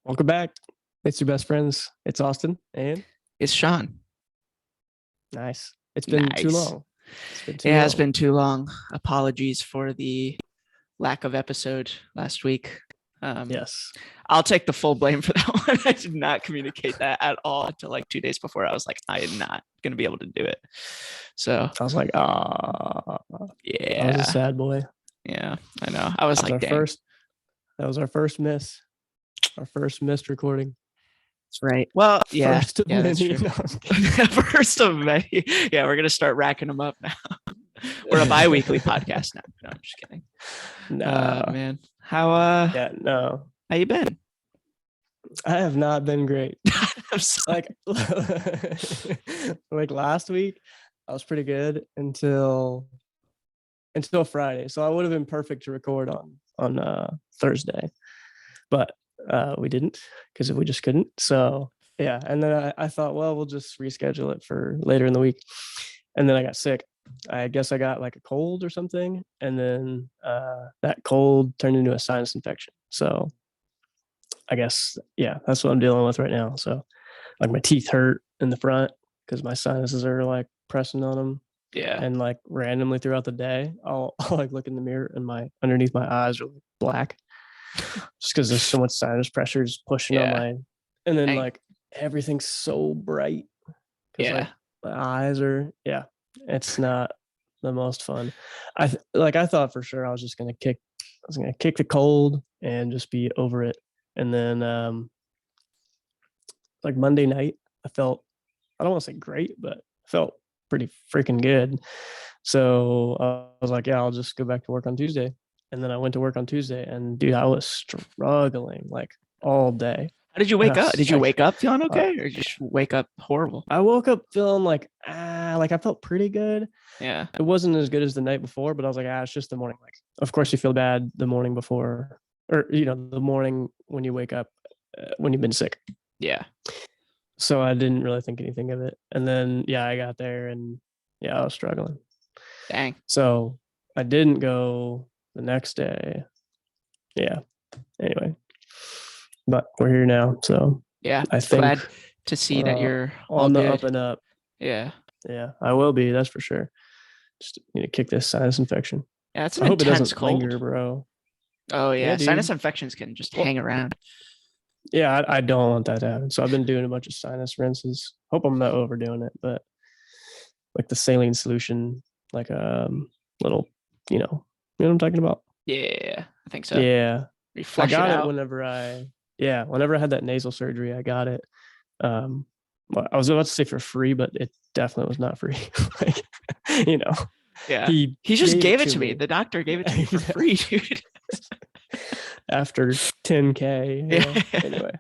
Welcome back. It's your best friends. It's Austin and It's Sean. nice. It's been too Nice. long. It's been It too has long. been too long. Apologies for the lack of episode last week. Yes. I'll take the full blame for that one. I did not communicate that at all until like 2 days before. I was like, I am not going to be able to do it. So I was like, I was a yeah, sad boy. yeah, I know. I was That was like, our dang, first. That was our first miss. Our first missed recording. that's right. Well, yeah, First of yeah, that's many. true. No, I'm kidding. First of many. Yeah, we're gonna start racking them up now. We're a bi-weekly podcast now. No, I'm just kidding. No. Man, how Yeah, no. how you been? I have not been great. I'm sorry. Like last week, I was pretty good until Friday. So I would have been perfect to record on Thursday, but we didn't because we just couldn't. So yeah, and then I thought, well, we'll just reschedule it for later in the week. And then I got sick. I guess I got like a cold or something, and then that cold turned into a sinus infection. So I guess yeah, that's what I'm dealing with right now. So like my teeth hurt in the front because my sinuses are like pressing on them, Yeah. and like randomly throughout the day, I'll like look in the mirror and my underneath my eyes are like black, just because there's so much sinus pressure just pushing on Yeah. my, and then Dang. like everything's so bright because Yeah. like my eyes are it's not the most fun. I thought for sure I was gonna kick the cold and just be over it, and then like Monday night I felt, I don't want to say great, but I felt pretty freaking good. So I was like, yeah, I'll just go back to work on Tuesday. And then I went to work on Tuesday, and dude, I was struggling like all day. How did you And I wake up? was Did you like, wake up feeling uh, okay, or just wake up horrible? I woke up feeling like like I felt pretty good. Yeah. It wasn't as good as the night before, but I was like, it's just the morning. Like, of course you feel bad the morning before, or the morning when you wake up when you've been sick. Yeah. So I didn't really think anything of it. And then yeah, I got there and yeah, I was struggling. Dang. So I didn't go the next day. Yeah. Anyway, but we're here now. So Yeah. I think Glad to see that you're all on the good. up and up. Yeah. Yeah, I will be. That's for sure. Just need to kick this sinus infection. Yeah. It's an I hope it intense doesn't cold. linger, bro. Oh Yeah, yeah. Sinus dude. infections can just Well, hang around. yeah, I don't want that to happen. So I've been doing a bunch of sinus rinses. Hope I'm not overdoing it, but like the saline solution, like little, what I'm talking about. Yeah. I think so. Yeah, You I flush it got it out. whenever I had that nasal surgery, I got it. Well, I was about to say for free, but it definitely was not free. Like, you know, Yeah. he just gave it to to me. The doctor gave it to me for free, dude. after 10K. Yeah. Anyway,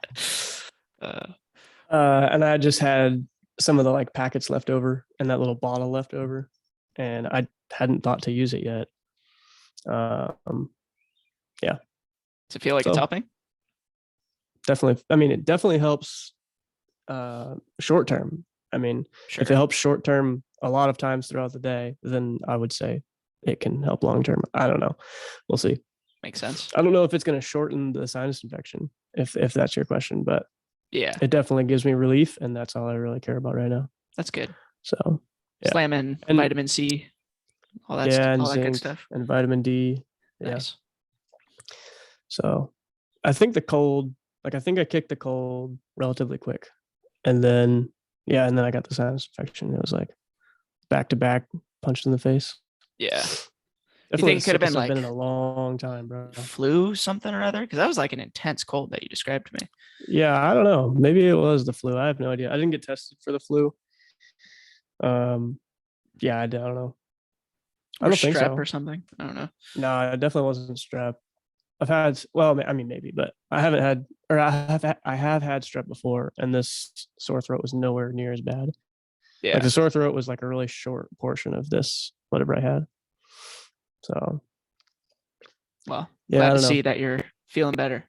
and I just had some of the like packets left over and that little bottle left over, and I hadn't thought to use it yet. Yeah. Does it feel like it's helping? Definitely. I mean, it definitely helps short term. I mean, Sure. if it helps short term a lot of times throughout the day, then I would say it can help long term. I don't know. We'll see. Makes sense. I don't know if it's going to shorten the sinus infection, if that's your question, but Yeah. it definitely gives me relief, and that's all I really care about right now. That's good. So yeah. Slam in And vitamin C, all that, and all that zinc good stuff. and vitamin D. Yeah. Nice. So I think I think I kicked the cold relatively quick, and then I got the sinus infection. It was like back to back, punched in the face. Yeah. Definitely think it could have been I've been like in a long time, bro. flu something or other? Because that was like an intense cold that you described to me. Yeah, I don't know. Maybe it was the flu. I have no idea. I didn't get tested for the flu. Yeah, I don't know. Or I don't think strep so. or something. I don't know. No, it definitely wasn't strep. I've had, well, I mean, maybe, but I haven't had, or I have had strep before, and this sore throat was nowhere near as bad. Yeah. Like the sore throat was like a really short portion of this, whatever I had. So, well, yeah, glad to see that you're feeling better.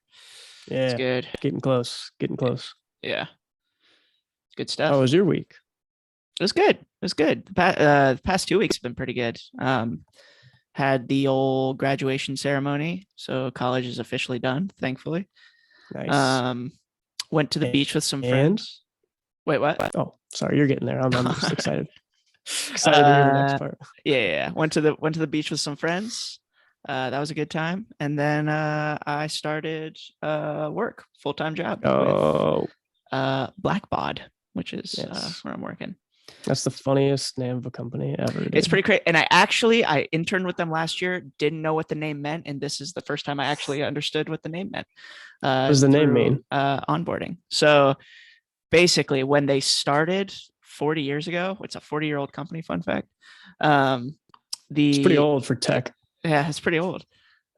Yeah, it's good. Getting close. Yeah, good stuff. How was your week? It was good. The past 2 weeks have been pretty good. Had the old graduation ceremony, so college is officially done, thankfully. Nice. Went to the beach with some And friends. Wait, what? oh, sorry, you're getting there. I'm just excited. Excited to hear the next part. Yeah. Went to the beach with some friends. That was a good time. And then I started work, full-time job with Oh, Blackbod, which is yes. where I'm working. That's the funniest name of a company ever. It's Dude. pretty crazy. And I interned with them last year, didn't know what the name meant. And this is the first time I actually understood what the name meant. What does the name mean? Onboarding. So basically, when they started 40 years ago, it's a 40-year-old company, fun fact. It's pretty old for tech. Yeah, it's pretty old.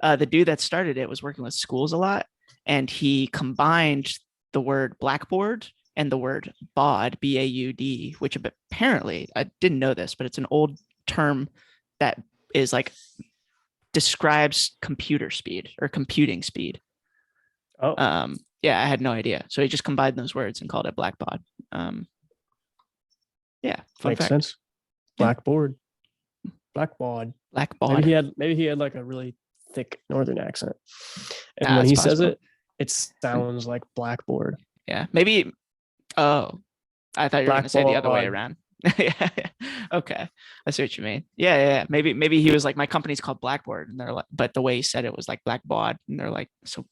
The dude that started it was working with schools a lot, and he combined the word blackboard and the word BAUD, BAUD, which apparently, I didn't know this, but it's an old term that is like describes computer speed or computing speed. Oh, Yeah, I had no idea. So he just combined those words and called it Blackbod. Yeah, fun makes fact. sense. Blackboard, blackboard. Blackbod. Maybe he had like a really thick northern accent, and Nah, when it's he says possible. it sounds like blackboard. Yeah, maybe. Oh, I thought you were going to say the other way Blackboard. around. Yeah. Okay, I see what you mean. Yeah. Maybe he was like, my company's called Blackboard, and they're like, but the way he said it was like Blackbod, and they're like, so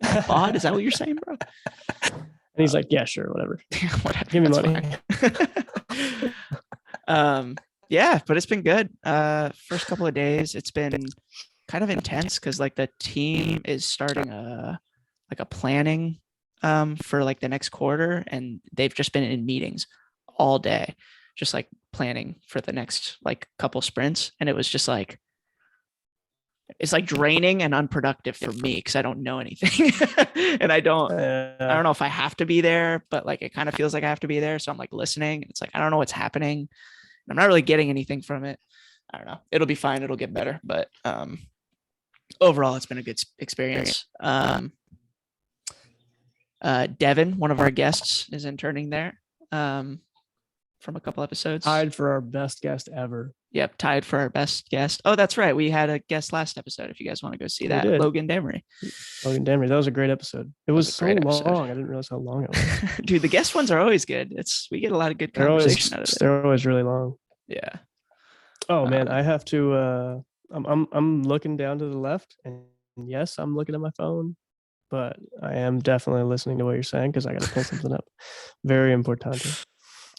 Blackbod, is that what you're saying, bro? And he's like, yeah, sure, whatever. Whatever. Give me That's money. Yeah, but it's been good. First couple of days, it's been kind of intense because like the team is starting a planning for like the next quarter, and they've just been in meetings all day, just like planning for the next like couple sprints. And it was just like, it's like draining and unproductive for me because I don't know anything. And I don't know if I have to be there, but like it kind of feels like I have to be there. So I'm like listening. It's like I don't know what's happening. I'm not really getting anything from it. I don't know. It'll be fine. It'll get better. But overall, it's been a good experience. Devin, one of our guests, is interning there from a couple episodes. Tied for our best guest ever. Yep, tied for our best guest. Oh, that's right. We had a guest last episode. If you guys want to go see that, Logan Damery. That was a great episode. It was so long. I didn't realize how long it was. Dude, the guest ones are always good. We get a lot of good conversation out of it. They're always really long. Yeah. Oh man, I have to. I'm looking down to the left, and yes, I'm looking at my phone, but I am definitely listening to what you're saying because I got to pull something up. Very important.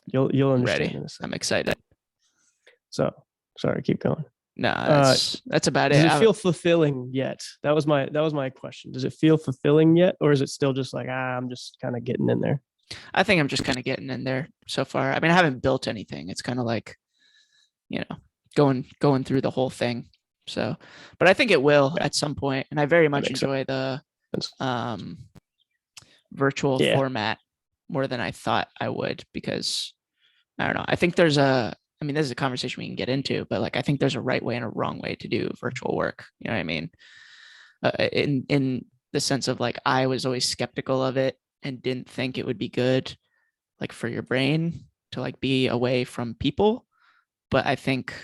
You'll understand. Ready. I'm excited. So sorry, keep going. No, that's about it. Does it feel fulfilling yet? That was my question. Does it feel fulfilling yet, or is it still just like I'm just kind of getting in there? I think I'm just kind of getting in there so far. I mean, I haven't built anything. It's kind of like, going through the whole thing. So, but I think it will at some point, and I very much enjoy the virtual format more than I thought I would, because I don't know. I think this is a conversation we can get into, but like, I think there's a right way and a wrong way to do virtual work. You know what I mean? In the sense of like, I was always skeptical of it and didn't think it would be good, like for your brain to like be away from people. But I think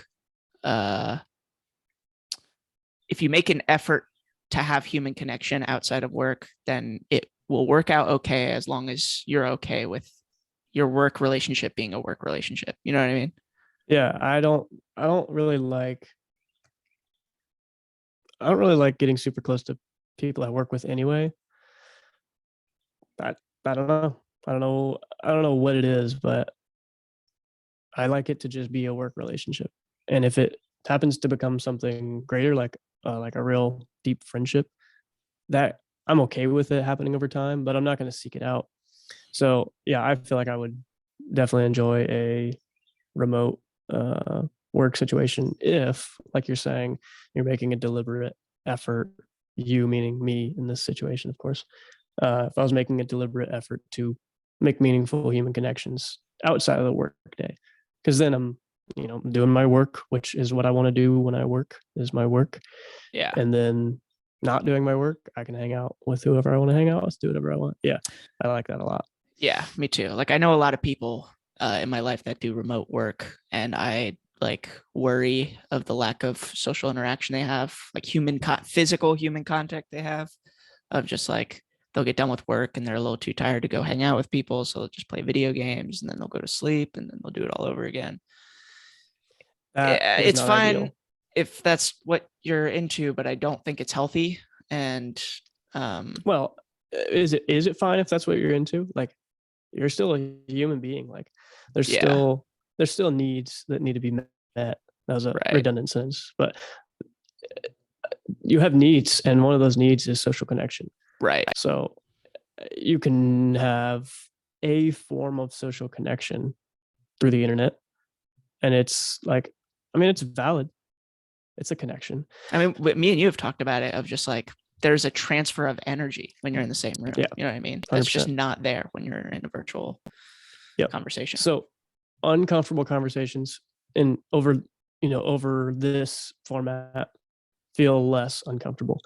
if you make an effort to have human connection outside of work, then it will work out okay, as long as you're okay with your work relationship being a work relationship. You know what I mean? Yeah, I don't really like getting super close to people I work with anyway. I don't know. I don't know what it is, but I like it to just be a work relationship. And if it happens to become something greater, like a real deep friendship, that I'm okay with it happening over time, but I'm not going to seek it out. So yeah, I feel like I would definitely enjoy a remote work situation if, like you're saying, you're making a deliberate effort. You meaning me in this situation, of course. If I was making a deliberate effort to make meaningful human connections outside of the work day, because then I'm doing my work, which is what I want to do when I work, is my work. Yeah. And then not doing my work, I can hang out with whoever I want to hang out with, do whatever I want. Yeah, I like that a lot. Yeah, me too. Like, I know a lot of people in my life that do remote work, and I like worry of the lack of social interaction they have, like physical human contact they have, of just like they'll get done with work and they're a little too tired to go hang out with people, so they'll just play video games and then they'll go to sleep and then they'll do it all over again. That Yeah, is it's not fine ideal. if that's what you're into, but I don't think it's healthy. And Well, is it fine if that's what you're into? Like, you're still a human being. Like, there's yeah, still there's still needs that need to be met. That was a right, redundant sentence, but you have needs, and one of those needs is social connection. right. So you can have a form of social connection through the internet, and it's like, I mean, it's valid. It's a connection. I mean, me and you have talked about it of just like there's a transfer of energy when you're in the same room. Yeah, You know what I mean? That's just 100%. not there when you're in a virtual Yep. conversation. So uncomfortable conversations and over this format feel less uncomfortable.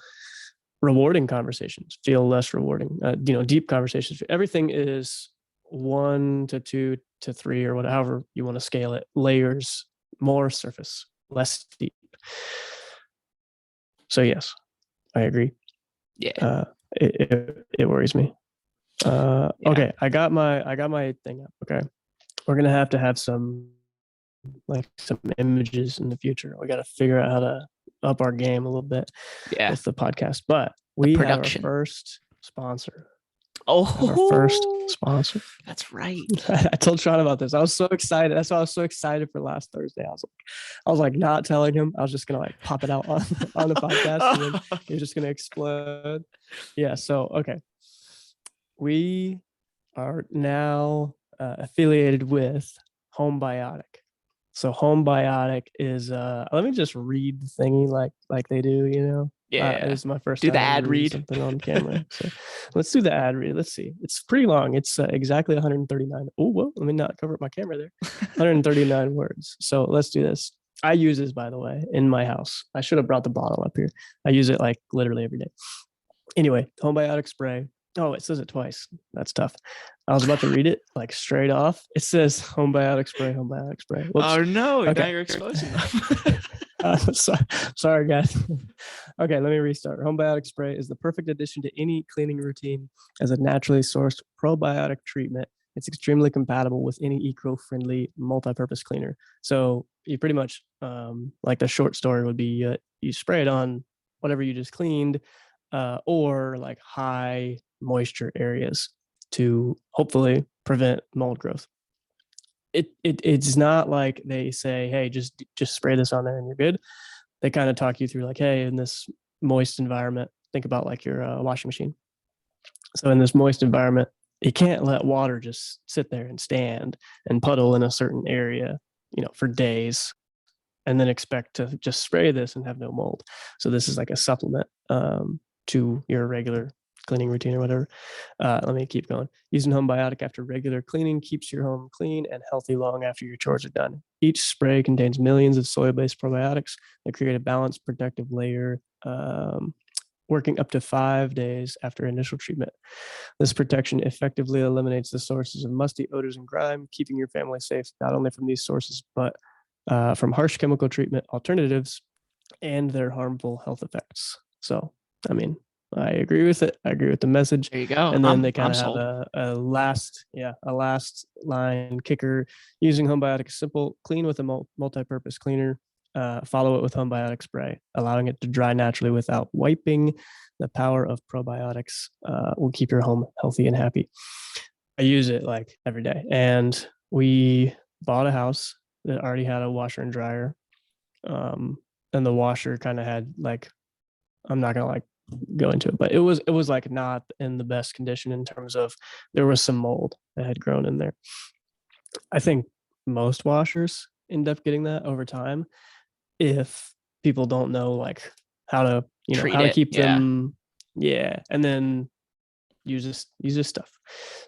Rewarding conversations feel less rewarding. Deep conversations. Everything is 1 to 2 to 3 or whatever you want to scale it. Layers, more surface, less deep. So yes, I agree. Yeah. It worries me. Yeah. Okay, I got my thing up. Okay, we're gonna have to have some images in the future. We got to figure out how to up our game a little bit Yeah. with the podcast. But The we have our production. first sponsor. Oh, Our first sponsor. that's right. I told Sean about this. I was so excited. That's why I was so excited for last Thursday. I was like not telling him. I was just gonna like pop it out on the podcast, and then you're just gonna explode. Yeah. So okay, we are now affiliated with Homebiotic. So Homebiotic is let me just read the thingy like they do, Yeah. It's my first Do time the ever ad reading read. something on camera. So let's do the ad read. Let's see. It's pretty long. It's exactly 139. Oh, well, let me not cover up my camera there. 139 words. So let's do this. I use this, by the way, in my house. I should have brought the bottle up here. I use it like literally every day. Anyway, Homebiotic spray. Oh, it says it twice. That's tough. I was about to read it like straight off. It says Homebiotic spray, Homebiotic spray. Whoops. Oh no! Now Okay. you're exposing them. Sorry, guys. Okay, let me restart. Homebiotic spray is the perfect addition to any cleaning routine as a naturally sourced probiotic treatment. It's extremely compatible with any eco-friendly multi-purpose cleaner. So you pretty much, like the short story would be, you spray it on whatever you just cleaned, or like high moisture areas to hopefully prevent mold growth. It's not like they say, hey, just spray this on there and you're good. They kind of talk you through like, hey, in this moist environment, think about like your washing machine. So in this moist environment, you can't let water just sit there and stand and puddle in a certain area, for days, and then expect to just spray this and have no mold. So this is like a supplement to your regular cleaning routine or whatever. Let me keep going. Using Homebiotic after regular cleaning keeps your home clean and healthy long after your chores are done. Each spray contains millions of soy-based probiotics that create a balanced, protective layer, working up to 5 days after initial treatment. This protection effectively eliminates the sources of musty odors and grime, keeping your family safe not only from these sources, but from harsh chemical treatment alternatives and their harmful health effects. So, I mean, I agree with it. I agree with the message. There you go. And then they kind I'm of have sold. a last line kicker. Using Homebiotic is simple, clean with a multi-purpose cleaner. Follow it with Homebiotic spray, allowing it to dry naturally without wiping. The power of probiotics will keep your home healthy and happy. I use it like every day. And we bought a house that already had a washer and dryer. And the washer kind of had like, I'm not gonna like go into it, but it was like not in the best condition in terms of there was some mold that had grown in there. I think most washers end up getting that over time if people don't know like how to Treat how to it. keep Yeah. them. Yeah, and then use this stuff.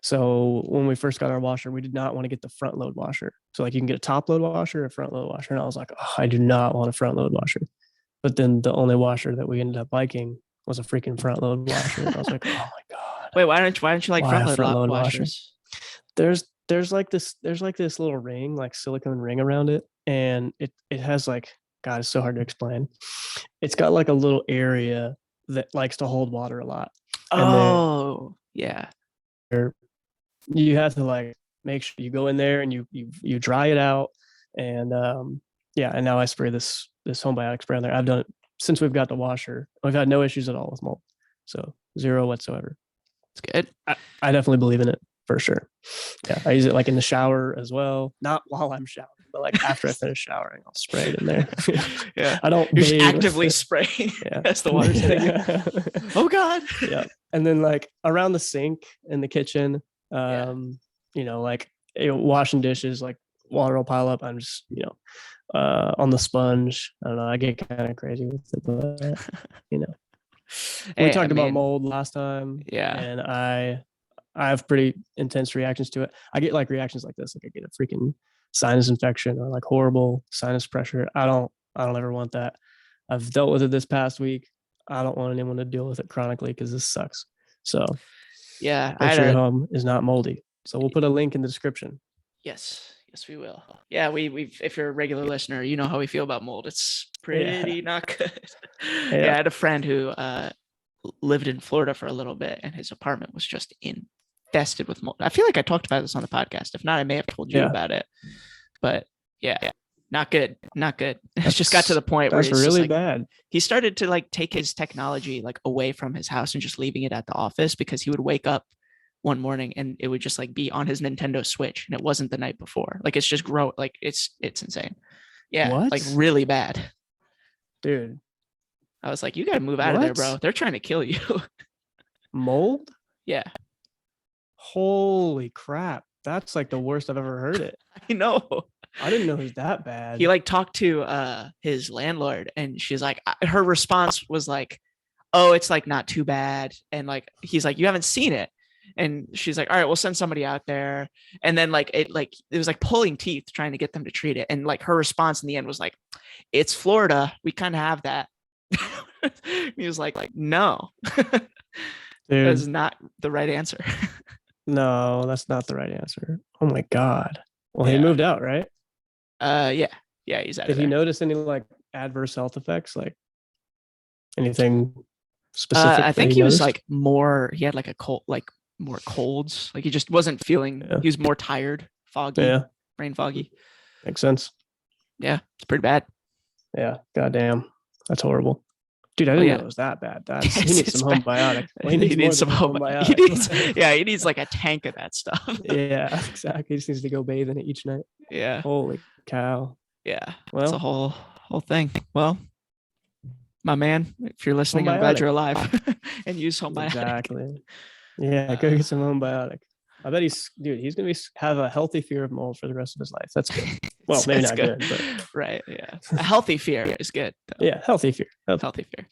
So when we first got our washer, we did not want to get the front load washer. So like you can get a top load washer, a front load washer, and I was like, oh, I do not want a front load washer. But then the only washer that we ended up liking was a freaking front load washer. And I was like, oh my god, Wait, why don't you like why front a load front load washer? washers? There's like this little ring, like silicone ring around it, and it has like, god, it's so hard to explain. It's got like a little area that likes to hold water a lot, and there Oh, you have to like make sure you go in there and you dry it out. And yeah, and now I spray this homebiotic spray on there. I've done it since we've got the washer. We've had no issues at all with mold. So zero whatsoever. It's good. I definitely believe in it for sure. Yeah, I use it like in the shower as well. Not while I'm showering, but like after I finish showering, I'll spray it in there. Yeah. I don't You're just bathe with actively it. spraying Yeah. as the water's hitting you. Oh God. Yeah. And then like around the sink in the kitchen, Yeah. you know, like washing dishes, like water will pile up. I'm just, on the sponge. I don't know. I get kind of crazy with it, but you know, we Hey, I talked about mean, mold last time, yeah. and I have pretty intense reactions to it. I get like reactions like this, like I get a freaking sinus infection or like horrible sinus pressure. I don't ever want that. I've dealt with it this past week. I don't want anyone to deal with it chronically because this sucks. So Yeah. I make had sure your a home is not moldy. So we'll put a link in the description. yes. Yes, we will. Yeah, we've if you're a regular listener, you know how we feel about mold. It's pretty Yeah. not good. Yeah. Yeah, I had a friend who lived in Florida for a little bit, and his apartment was just infested with mold. I feel like I talked about this on the podcast. If not, I may have told you Yeah. about it. But yeah, not good. Not good. It just got to the point where That's it's really like, bad. he started to like take his technology like away from his house and just leaving it at the office, because he would wake up one morning and it would just like be on his Nintendo Switch, and it wasn't the night before. Like it's just grow, like it's insane. Yeah, What? like really bad. Dude, I was like, you got to move out of there, bro. what? They're trying to kill you. Mold? Yeah, Holy crap. That's like the worst I've ever heard it. I know. I didn't know it was that bad. He like talked to his landlord, and she's like, her response was like, oh, it's like not too bad. And like he's like, you haven't seen it. And she's like, all right, we'll send somebody out there. And then it was like pulling teeth trying to get them to treat it. And like her response in the end was like, it's Florida, we kind of have that. He was like no. That's Dude, not the right answer. no, that's not the right answer. Oh my God. Well, he Yeah. moved out, right? Yeah, he's out Did of he there. notice any like adverse health effects? Like anything specific I that think he he was noticed? like more, he had like a cold, like more colds. Like he just wasn't feeling, Yeah. he was more tired, foggy, Yeah, brain foggy. makes sense. Yeah, it's pretty bad. Yeah, goddamn. That's horrible. Dude, I Oh didn't yeah. know it was that bad. That's he Yes, needs it's some bad. homebiotic. Well, he He needs more needs some than home. He needs, homebiotic. yeah, he needs like a tank of that stuff. Yeah, exactly. He just needs to go bathe in it each night. Yeah, Holy cow. yeah, it's a Well, whole thing. Well, my man, if you're listening, I'm glad homebiotic. you're alive and use homebiotic. Exactly. Yeah, go get some homebiotic. I bet he's gonna have a healthy fear of mold for the rest of his life. That's good. Well, maybe It's not good, good, but right? Yeah, a healthy fear is good. Though. yeah, healthy fear. Healthy fear.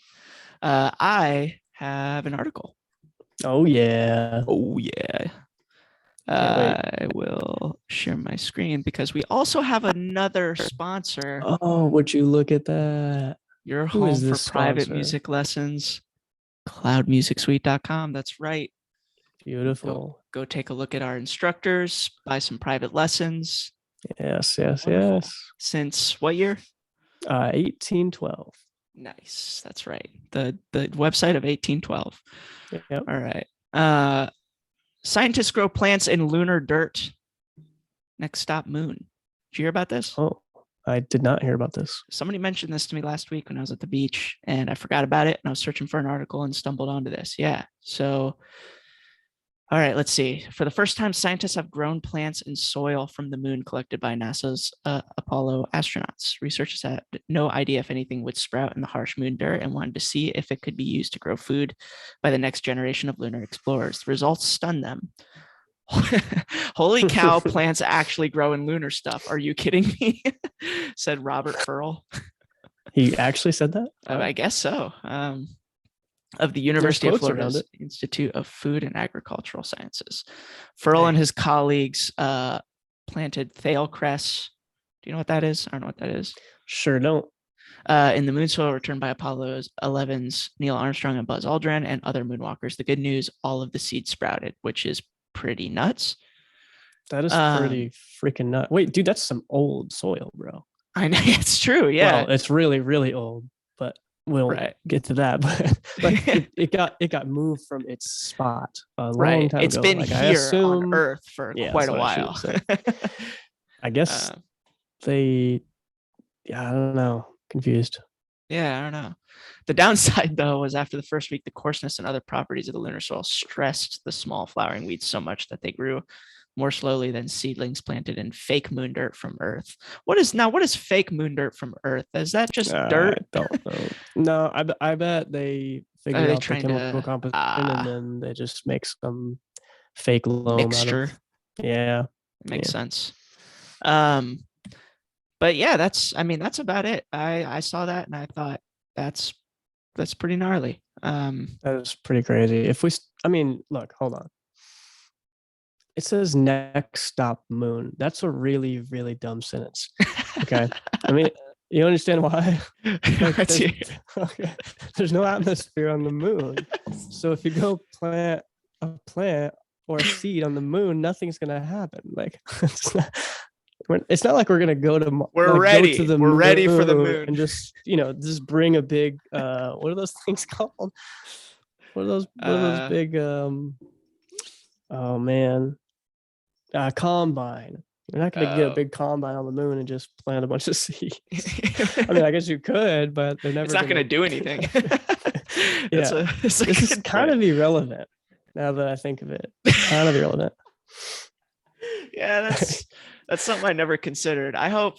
I have an article. Oh yeah. Oh yeah. Can't wait. I will share my screen because we also have another sponsor. Oh, would you look at that? Your Who home is for this private sponsor? music lessons, cloudmusicsuite.com. That's right. Beautiful. Go take a look at our instructors, buy some private lessons. Yes. Wonderful. Since what year? 1812. Nice. That's right. The website of 1812. Yep. All right. Scientists grow plants in lunar dirt. Next stop, moon. Did you hear about this? Oh, I did not hear about this. Somebody mentioned this to me last week when I was at the beach, and I forgot about it. And I was searching for an article and stumbled onto this. Yeah. So, all right, let's see. For the first time, scientists have grown plants in soil from the moon collected by NASA's Apollo astronauts. Researchers had no idea if anything would sprout in the harsh moon dirt and wanted to see if it could be used to grow food by the next generation of lunar explorers. The results stunned them. Holy cow, plants actually grow in lunar stuff. Are you kidding me? Said Robert Furl. He actually said that? I guess so. Of the University of Florida's Institute of Food and Agricultural Sciences. Furl and his colleagues planted thale cress. Do you know what that is? I don't know what that is. Sure don't. In the moon soil returned by Apollo 11's Neil Armstrong and Buzz Aldrin and other moonwalkers. The good news, all of the seeds sprouted, which is pretty nuts. That is pretty freaking nuts. Wait, dude, that's some old soil, bro. I know, it's true. Yeah. Well, it's really, really old, but we'll Right. get to that, but like it got moved from its spot a long Right. time It's ago. been Like I here on assume, Earth for yeah, quite that's a what I should while. have said. I guess uh, they, yeah, I don't know, confused. yeah, I don't know. The downside, though, was after the first week, the coarseness and other properties of the lunar soil stressed the small flowering weeds so much that they grew more slowly than seedlings planted in fake moon dirt from Earth. What is fake moon dirt from Earth? Is that just I dirt? don't know. No, I bet they Are figured they out the trying chemical to composition and then they just make some fake loam out of. mixture? Yeah, Makes yeah. sense. Um, but yeah, that's about it. I saw that and I thought that's that's pretty gnarly. That is pretty crazy. I mean, look, hold on. It says next stop moon. That's a really, really dumb sentence. Okay. I mean, you understand why? Like there's okay, there's no atmosphere on the moon. So if you go plant a plant or a seed on the moon, nothing's gonna happen. Like it's not like we're gonna go to We're like go to ready. the We're ready for the moon moon. and just bring a big what are those things called? What are those big oh man, combine. You're not going to get a big combine on the moon and just plant a bunch of seeds. I mean, I guess you could, but they're never. It's not going to do anything. Yeah, this is kind of irrelevant now that I think of it. Kind of irrelevant. Yeah, that's something I never considered. I hope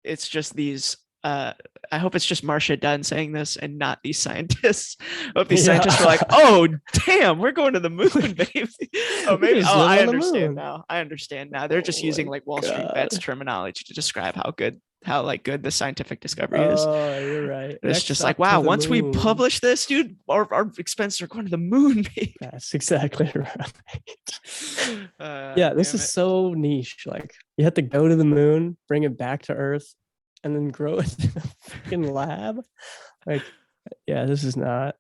it's just these. I hope it's just Marcia Dunn saying this and not these scientists. I hope these scientists are like, "Oh, damn, we're going to the moon, baby." Oh, maybe. Oh, I understand now. I understand now. They're just using like Wall Street Bets terminology to describe how good the scientific discovery is. Oh, you're right. It's just like, wow, once we publish this, dude, our expenses are going to the moon, baby. That's exactly right. Yeah, this is so niche. Like, you have to go to the moon, bring it back to Earth, and then grow it in a freaking lab. Like, yeah, this is not.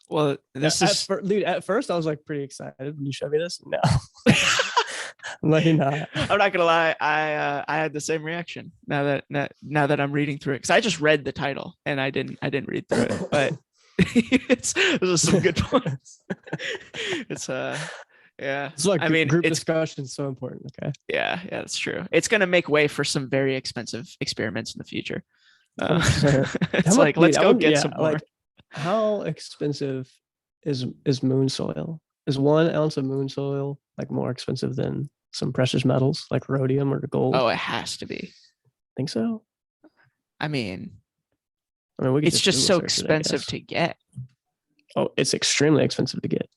Well, this is dude. At first, I was like pretty excited when you showed me this. No, I'm like, not. I'm not gonna lie. I had the same reaction now that I'm reading through it, because I just read the title and I didn't read through it, but those are some good points. It's yeah. It's like, I mean, group discussion is so important. Okay. Yeah, that's true. It's gonna make way for some very expensive experiments in the future. It's like, let's go get some more. Like, how expensive is moon soil? Is 1 ounce of moon soil like more expensive than some precious metals like rhodium or gold? Oh, it has to be. Think so? I mean, it's just so expensive to get. Oh, it's extremely expensive to get.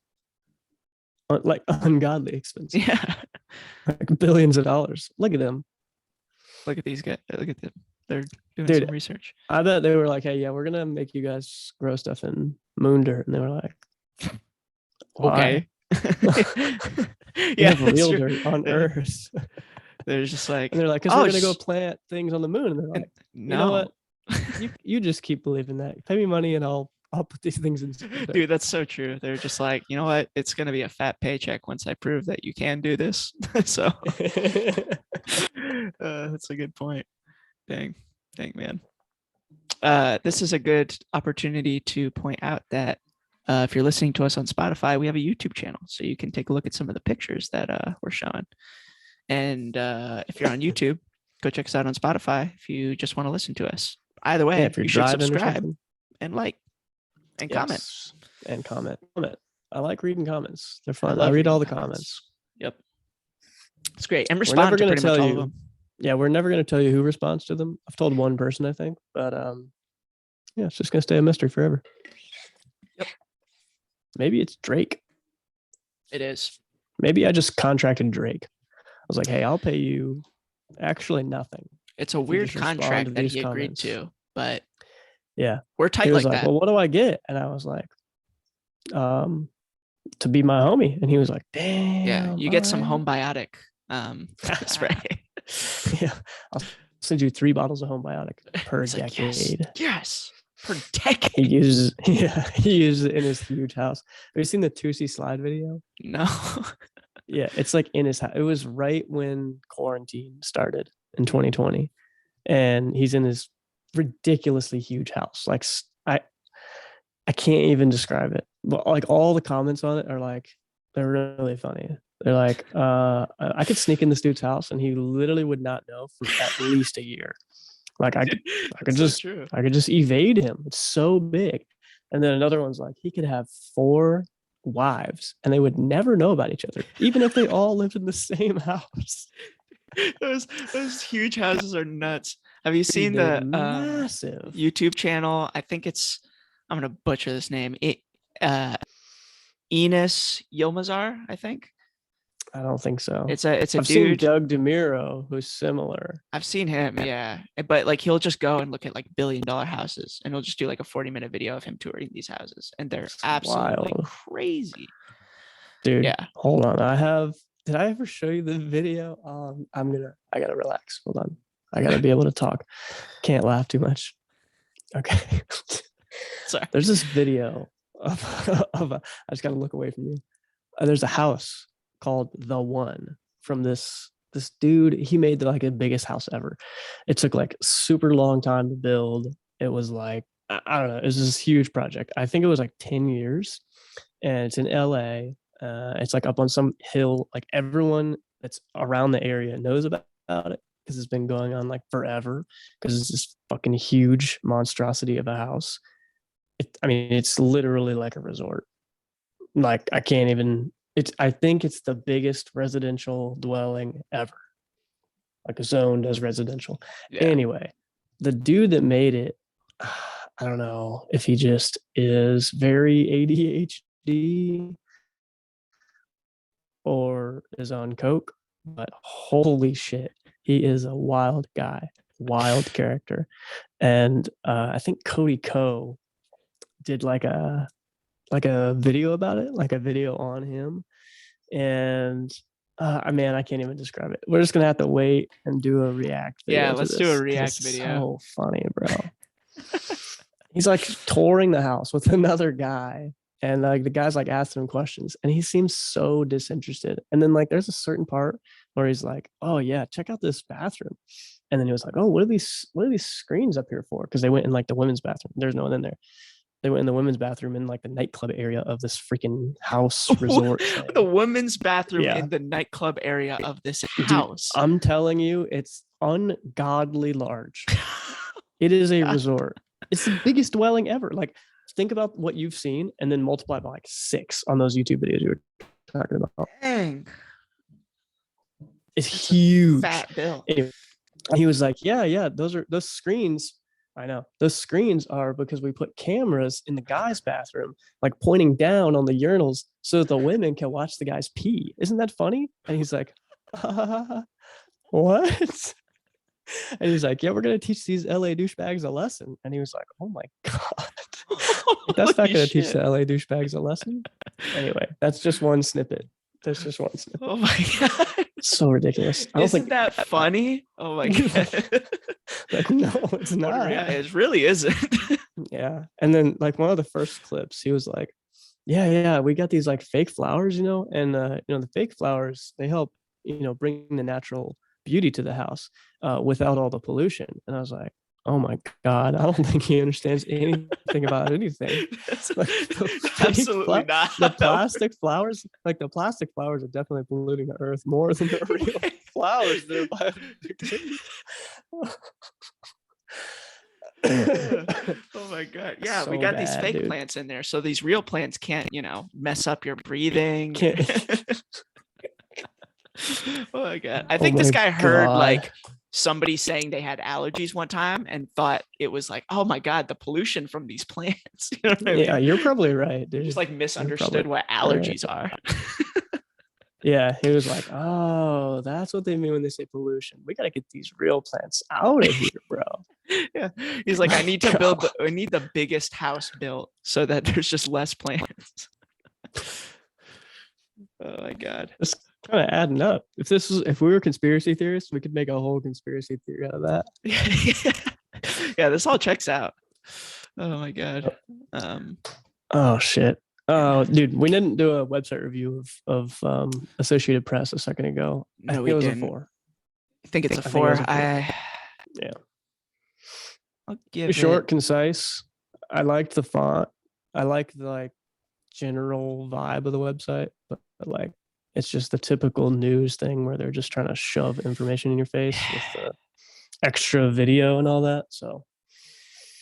Like ungodly expensive. Yeah. Like billions of dollars. Look at them. Look at these guys. Look at them. They're doing some research. I bet they were like, hey, yeah, we're going to make you guys grow stuff in moon dirt. And they were like, why? Okay. Yeah, real dirt on Earth. They're just like, and they're like, because we're gonna go plant things on the moon. And they're like, no. You know what? you just keep believing that. Pay me money and I'll put these things in. Dude, that's so true. They're just like, you know what? It's gonna be a fat paycheck once I prove that you can do this. So that's a good point. Dang, man. This is a good opportunity to point out that if you're listening to us on Spotify, we have a YouTube channel, so you can take a look at some of the pictures that we're showing. And if you're on YouTube, go check us out on Spotify if you just want to listen to us. Either way, if you should subscribe and like and comment. And comment. I like reading comments. They're fun. I read all the comments. Yep. It's great. And respond to pretty much all of them. Yeah, we're never going to tell you who responds to them. I've told one person, I think. But yeah, it's just going to stay a mystery forever. Yep. Maybe it's Drake. It is. Maybe I just contracted Drake. I was like, hey, I'll pay you actually nothing. It's a weird contract that he agreed to, but yeah, we're tight like that. Well, what do I get? And I was like, to be my homie. And he was like, damn. Yeah, you get some Homebiotic spray. Yeah, I'll send you 3 bottles of Homebiotic per decade. Yes. Per decade. He uses it in his huge house. Have you seen the Tusi slide video? No. Yeah, it's like in his house. It was right when quarantine started in 2020, and he's in his ridiculously huge house. Like I can't even describe it. But like all the comments on it are like they're really funny. They're like, I could sneak in this dude's house and he literally would not know for at least a year. Like I could It's so just true. I could just evade him. It's so big. And then another one's like he could have 4 wives and they would never know about each other, even if they all lived in the same house. Those huge houses are nuts. Have you seen They're the massive. YouTube channel? I think it's, I'm gonna butcher this name. Enos Yilmazar, I think. I don't think so. It's a I've seen dude. Doug DeMuro, who's similar. I've seen him, yeah. But like he'll just go and look at like $1 billion houses and he'll just do like a 40-minute video of him touring these houses. And they're It's absolutely wild. crazy. Dude, Yeah. hold on. Did I ever show you the video? I gotta relax. Hold on. I gotta be able to talk. Can't laugh too much. Okay. Sorry. There's this video I just gotta look away from you. There's a house called The One from this dude. He made like the biggest house ever. It took like super long time to build. It was like, I don't know, it was this huge project. I think it was like 10 years, and it's in LA. It's like up on some hill. Like everyone that's around the area knows about it because it's been going on like forever. Because it's this fucking huge monstrosity of a house. I mean, it's literally like a resort. Like I can't even. It's. I think it's the biggest residential dwelling ever. Like zoned as residential. Yeah. Anyway, the dude that made it, I don't know if he just is very ADHD or is on coke, but holy shit, he is a wild guy, wild character. And I think Cody Ko did like a video about it, like a video on him. And man, I can't even describe it. We're just gonna have to wait and do a react video. Yeah, to let's this, do a 'cause react it's video. So funny, bro. He's like touring the house with another guy, and like the guy's like asking him questions, and he seems so disinterested. And then like there's a certain part where he's like, "Oh yeah, check out this bathroom," and then he was like, "Oh, what are these screens up here for?" Because they went in like the women's bathroom. There's no one in there. They went in the women's bathroom in like the nightclub area of this freaking house resort thing. The women's bathroom Yeah. in the nightclub area of this Dude, house. I'm telling you, it's ungodly large. It is a resort. It's the biggest dwelling ever. Like, think about what you've seen and then multiply by like 6 on those YouTube videos you were talking about. Dang. It's huge. Fat bill. Anyway, he was like, yeah, those screens. I know. Those screens are because we put cameras in the guys' bathroom, like pointing down on the urinals so that the women can watch the guys pee. Isn't that funny? And he's like, what? And he's like, yeah, we're going to teach these LA douchebags a lesson. And he was like, oh my God. That's not going to teach the LA douchebags a lesson. Anyway, that's just one snippet. That's just one snippet. Oh my God. So ridiculous. I don't Isn't think that funny? Oh my God. like, no, it's not. Yeah, it really isn't. Yeah. And then like one of the first clips, he was like, yeah, we got these like fake flowers, and the fake flowers, they help, bring the natural beauty to the house without all the pollution. And I was like, oh my God, I don't think he understands anything about anything. Like, Absolutely not. The plastic flowers, like the plastic flowers are definitely polluting the earth more than the real flowers that are biodegradable. Oh my God. Yeah, So we got these bad, fake dude. plants in there. So these real plants can't, mess up your breathing. Oh my God. I think this guy heard like somebody saying they had allergies one time and thought it was like, oh my God, the pollution from these plants. You know what I mean? Yeah, you're probably right, dude. Just like misunderstood what allergies are. Yeah, he was like, oh, that's what they mean when they say pollution. We got to get these real plants out of here, bro. Yeah. He's like, I need the biggest house built so that there's just less plants. Oh my God. It's kind of adding up. If we were conspiracy theorists, we could make a whole conspiracy theory out of that. Yeah, this all checks out. Oh my God. Oh shit. Oh, dude, we didn't do a website review of Associated Press a second ago. No, I think we it was didn't. a 4. I think it's a I think it 4. was a 4. Yeah. I'll give Short, it. concise. I liked the font. I like the like general vibe of the website, but like it's just the typical news thing where they're just trying to shove information in your face with the extra video and all that. So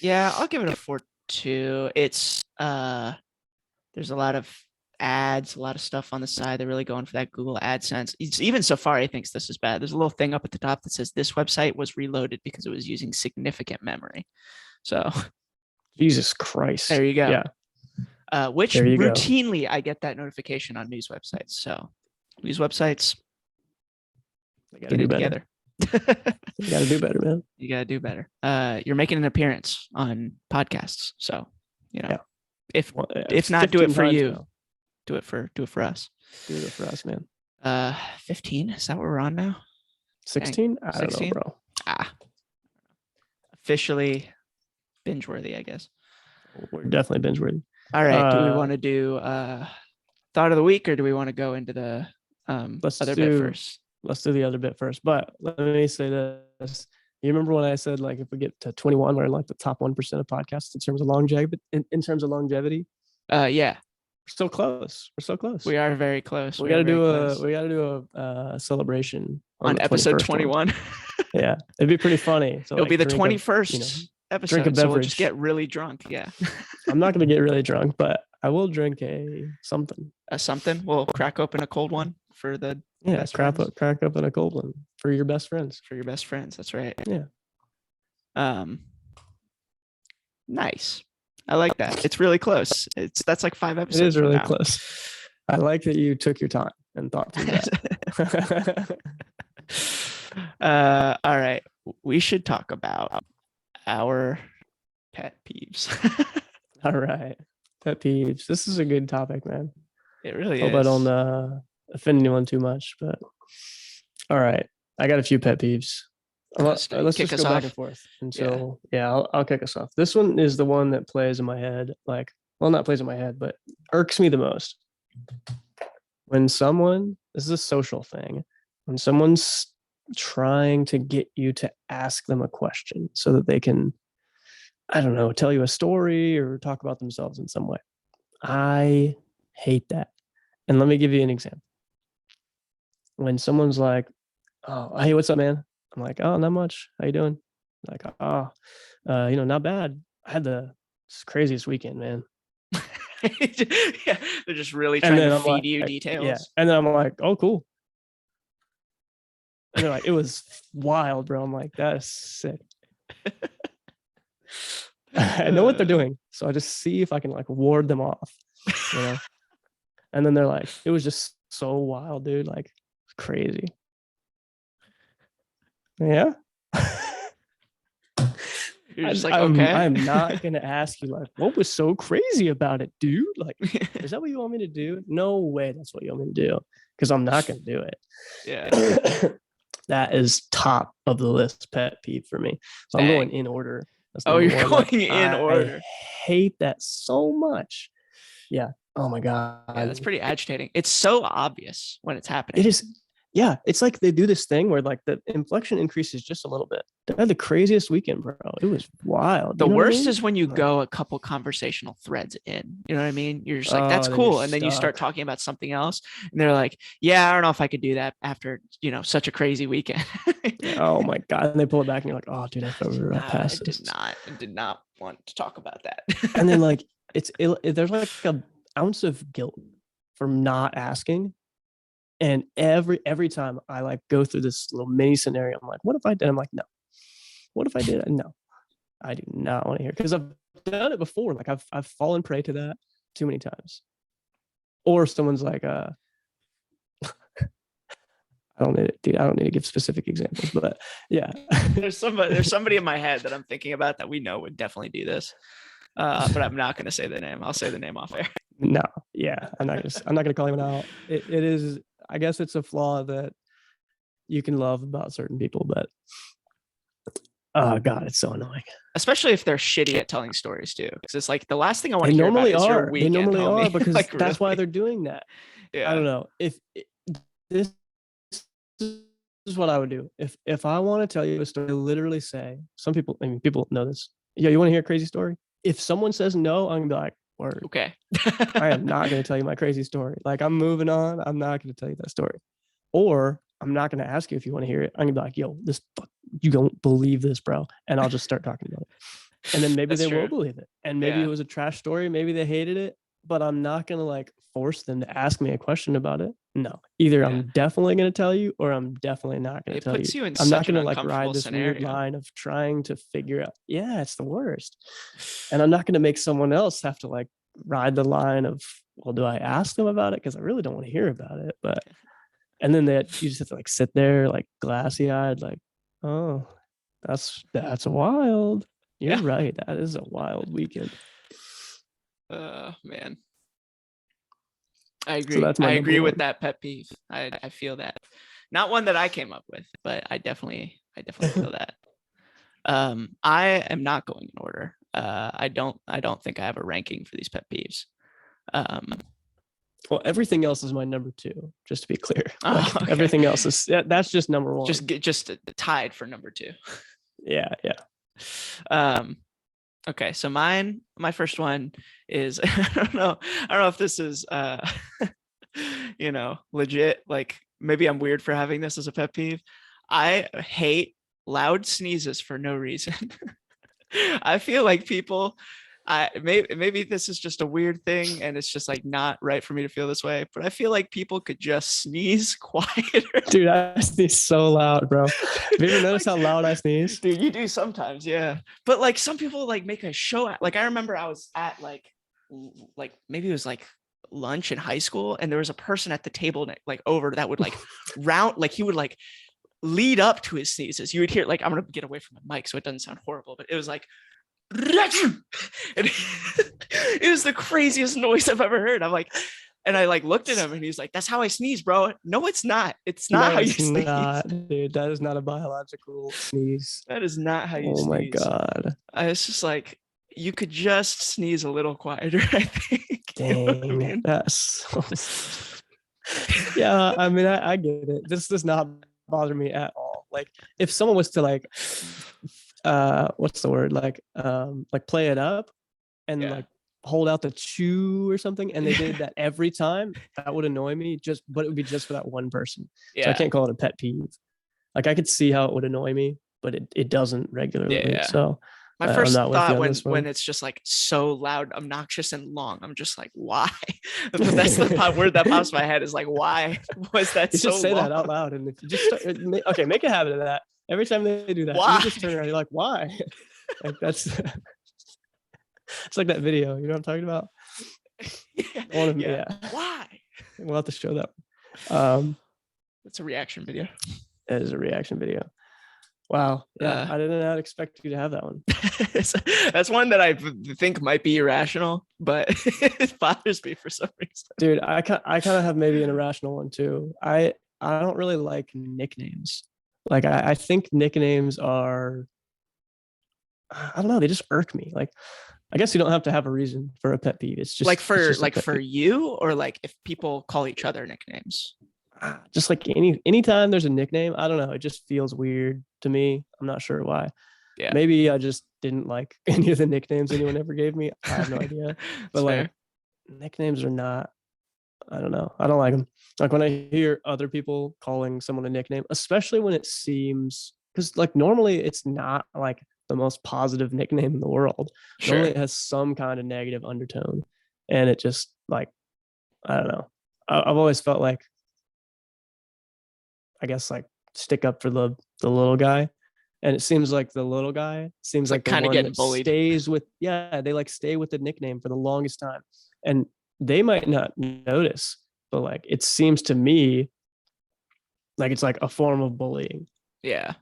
Yeah, I'll give it a 4 too. It's there's a lot of ads, a lot of stuff on the side. They're really going for that Google AdSense. Even Safari thinks this is bad. There's a little thing up at the top that says this website was reloaded because it was using significant memory. So Jesus Christ. there you go. Yeah. Which There you go. routinely I get that notification on news websites. So news websites, They gotta get do it better. together. You gotta do better, man. You gotta do better. You're making an appearance on podcasts, so you know, Yeah. if Well, if not, do it 15 for times you. now. Do it for us. Do it for us, man. 15. Is that what we're on now? 16? I don't 16? know, bro. Officially binge worthy, I guess. We're definitely binge worthy. All right. Do we want to do thought of the week, or do we want to go into the other bit first? Let's do the other bit first. But let me say this. You remember when I said like if we get to 21, we're in like the top 1% of podcasts in terms of longevity? In terms of longevity? Yeah. We're so close. We're so close. We are very close. We gotta do a celebration on episode 21. Yeah, it'd be pretty funny. So it'll like, be the 21st episode. Drink a beverage. So we'll just get really drunk. Yeah. I'm not gonna get really drunk, but I will drink a something. We'll crack open a cold one for the crack open a cold one for your best friends. For your best friends. That's right. Yeah. Nice. I like that. It's really close. That's like 5 episodes. It is really close. I like that you took your time and thought through that. All right. We should talk about our pet peeves. All right. Pet peeves. This is a good topic, man. It really is. Hope I don't offend anyone too much, but all right. I got a few pet peeves. Let's just go back and forth until I'll kick us off. This one is the one that plays in my head, like, well, not plays in my head, but irks me the most. When someone, this is a social thing, when someone's trying to get you to ask them a question so that they can, I don't know, tell you a story or talk about themselves in some way. I hate that. And let me give you an example. When someone's like, oh, hey, what's up, man? I'm like, oh, not much. How you doing? Like, not bad. I had the craziest weekend, man. Yeah, they're just really trying to feed you details. Yeah, and then I'm like, oh, cool. And they're like, it was wild, bro. I'm like, that is sick. I know what they're doing, so I just see if I can like ward them off, you know. And then they're like, it was just so wild, dude. Like, it's crazy. Yeah. You're just like, okay. I'm not gonna ask you like, what was so crazy about it, dude? Like, is that what you want me to do? No way, that's what you want me to do, because I'm not gonna do it. Yeah. That is top of the list pet peeve for me. So I'm going in order. You're going in order. I hate that so much. Yeah. Oh my God. Yeah, that's pretty agitating. It's so obvious when it's happening. It is. Yeah, it's like they do this thing where like the inflection increases just a little bit. They had the craziest weekend, bro. It was wild. The worst is when you go a couple conversational threads in. You know what I mean? You're just like, that's cool. And then you start talking about something else. And they're like, yeah, I don't know if I could do that after, such a crazy weekend. Oh my God. And they pull it back and you're like, oh, dude, I thought we were past this. I did not want to talk about that. And then like, there's like an ounce of guilt for not asking. And every time I like go through this little mini scenario, I'm like, what if I did? I'm like, no. What if I did? No, I do not want to hear, because I've done it before. Like I've fallen prey to that too many times. Or someone's like, I don't need to give specific examples, but yeah. There's somebody in my head that I'm thinking about that we know would definitely do this. But I'm not going to say the name. I'll say the name off air. No, yeah, I'm not gonna call him out. It is. I guess it's a flaw that you can love about certain people, but oh God, it's so annoying. Especially if they're shitty at telling stories too, because it's like the last thing I want to hear about is your weekend. They normally homie. are, because like, that's why they're doing that. Yeah. I don't know if this is what I would do if I want to tell you a story. I literally say, some people, people know this. Yeah, you want to hear a crazy story? If someone says no, I'm gonna be like, word. Okay. I am not going to tell you my crazy story. Like, I'm moving on. I'm not going to tell you that story. Or I'm not going to ask you if you want to hear it. I'm going to be like, yo, you don't believe this, bro. And I'll just start talking about it. And then maybe That's they will true. believe it. And maybe Yeah. it was a trash story. Maybe they hated it, but I'm not going to like force them to ask me a question about it. No, either Yeah. I'm definitely going to tell you or I'm definitely not going to It tell you. puts you in I'm not such an going to like ride uncomfortable this weird scenario. line of trying to figure out. Yeah, it's the worst. And I'm not going to make someone else have to like ride the line of, well, do I ask them about it? Because I really don't want to hear about it. But and then you just have to like sit there like glassy eyed, like, oh, that's wild. You're Yeah. right. That is a wild weekend. Man. I So agree. that's my I number agree with one. that pet peeve. I feel that. Not one that I came up with, but I definitely feel that. I am not going in order. I don't think I have a ranking for these pet peeves. Well, everything else is my number two, just to be clear. Like okay. everything else is that's just number one. Just tied for number two. Yeah. Okay, so my first one is I don't know if this is legit. Like maybe I'm weird for having this as a pet peeve. I hate loud sneezes for no reason. I feel like people, maybe this is just a weird thing and it's just like not right for me to feel this way, but I feel like people could just sneeze quieter. Dude, I sneeze so loud, bro. Have you ever noticed how loud I sneeze? Dude, you do sometimes, yeah. But like some people like make a show out. Like I remember I was at like maybe it was like lunch in high school, and there was a person at the table like over that would like he would like lead up to his sneezes. You would hear like, I'm gonna get away from the mic so it doesn't sound horrible, but it was like and it was the craziest noise I've ever heard. I'm like, and I like looked at him and he's like, that's how I sneeze, bro. No, it's not. It's not how you sneeze. Not, dude. That is not a biological sneeze. That is not how you sneeze. Oh my God. It's just like, you could just sneeze a little quieter, I think. Dang, I mean? that's so... Yeah, I mean, I get it. This does not bother me at all. Like if someone was to like what's the word, like play it up and like hold out the chew or something, and they did that every time, that would annoy me, but it would be just for that one person. So I can't call it a pet peeve. Like I could see how it would annoy me, but it doesn't regularly. So my first thought when it's just like so loud, obnoxious, and long, I'm just like, why? But that's the word that pops in my head is like, why was that you so just say long? that out loud, and if you just start, make a habit of that. Every time they do that, why? You just turn around, you're like, why? Like that's it's like that video, you know what I'm talking about? Yeah. Why? We'll have to show that. It's a reaction video. It is a reaction video. Wow. Yeah, I did not expect you to have that one. That's one that I think might be irrational, but it bothers me for some reason. Dude, I kind of have maybe an irrational one too. I don't really like nicknames. Like I think nicknames are, I don't know, they just irk me. Like I guess you don't have to have a reason for a pet peeve. It's just like for peeve. You, or like if people call each other nicknames. Just like anytime there's a nickname, I don't know, it just feels weird to me. I'm not sure why. Yeah. Maybe I just didn't like any of the nicknames anyone ever gave me. I have no idea. But like nicknames are not, I don't know. I don't like them. Like when I hear other people calling someone a nickname, especially when it seems, because like normally it's not like the most positive nickname in the world. Sure. Normally it has some kind of negative undertone. And it just like, I don't know. I've always felt like, I guess like stick up for the little guy. And it seems like the little guy seems like the kind of one getting that bullied. Stays with, they like stay with the nickname for the longest time. And they might not notice, but like it seems to me like it's like a form of bullying. Yeah.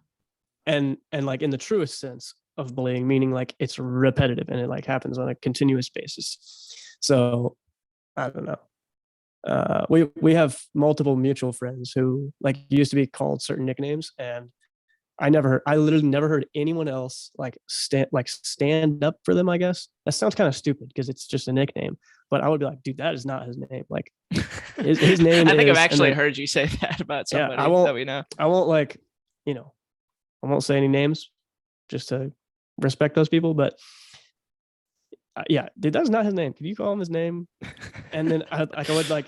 And like in the truest sense of bullying, meaning like it's repetitive and it like happens on a continuous basis. So I don't know. We have multiple mutual friends who like used to be called certain nicknames, and I literally never heard anyone else like stand up for them. I guess that sounds kind of stupid because it's just a nickname, but I would be like, dude, that is not his name. Like his name. I think I've actually heard you say that about somebody that we know. I won't like, I won't say any names just to respect those people, but Yeah, dude, that's not his name. Can you call him his name? And then I would like,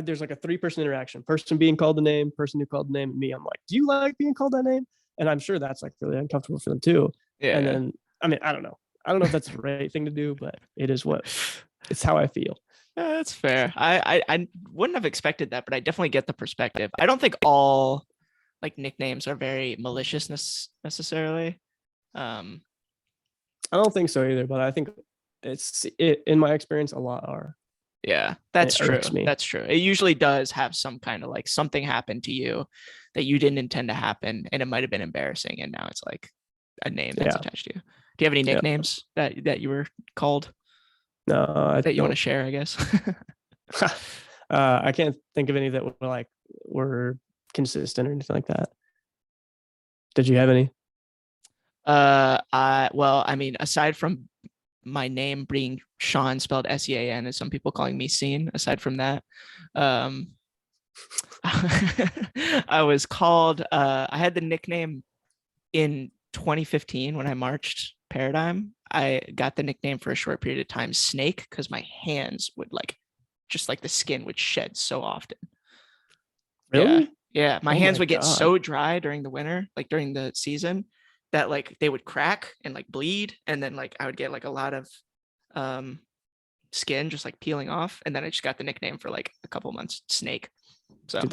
there's like a 3-person interaction: person being called the name, person who called the name, and me. I'm like, do you like being called that name? And I'm sure that's like really uncomfortable for them too. And Yeah. then, I mean, I don't know. I don't know if that's the right thing to do, but it is what it's how I feel. Yeah, that's fair. I wouldn't have expected that, but I definitely get the perspective. I don't think all like nicknames are very maliciousness necessarily. Um, I don't think so either, but I think in my experience, a lot are. yeah, that's It true. irks me. That's true. It usually does have some kind of like something happened to you that you didn't intend to happen, and it might have been embarrassing, and now it's like a name that's Yeah. attached to you. Do you have any Yeah. nicknames that you were called No, I that you want to don't. share? I guess. I can't think of any that were consistent or anything like that. Did you have any? I mean, aside from my name being Sean spelled Sean, and some people calling me Scene. Aside from that, um, I was called. I had the nickname in 2015 when I marched Paradigm. I got the nickname for a short period of time, Snake, because my hands would like, just like the skin would shed so often. Yeah, Really? yeah. My Oh hands my would get god. so dry during the winter, like during the season, that like they would crack and like bleed, and then like I would get like a lot of um skin just like peeling off, and then I just got the nickname for like a couple months, Snake. So Dude,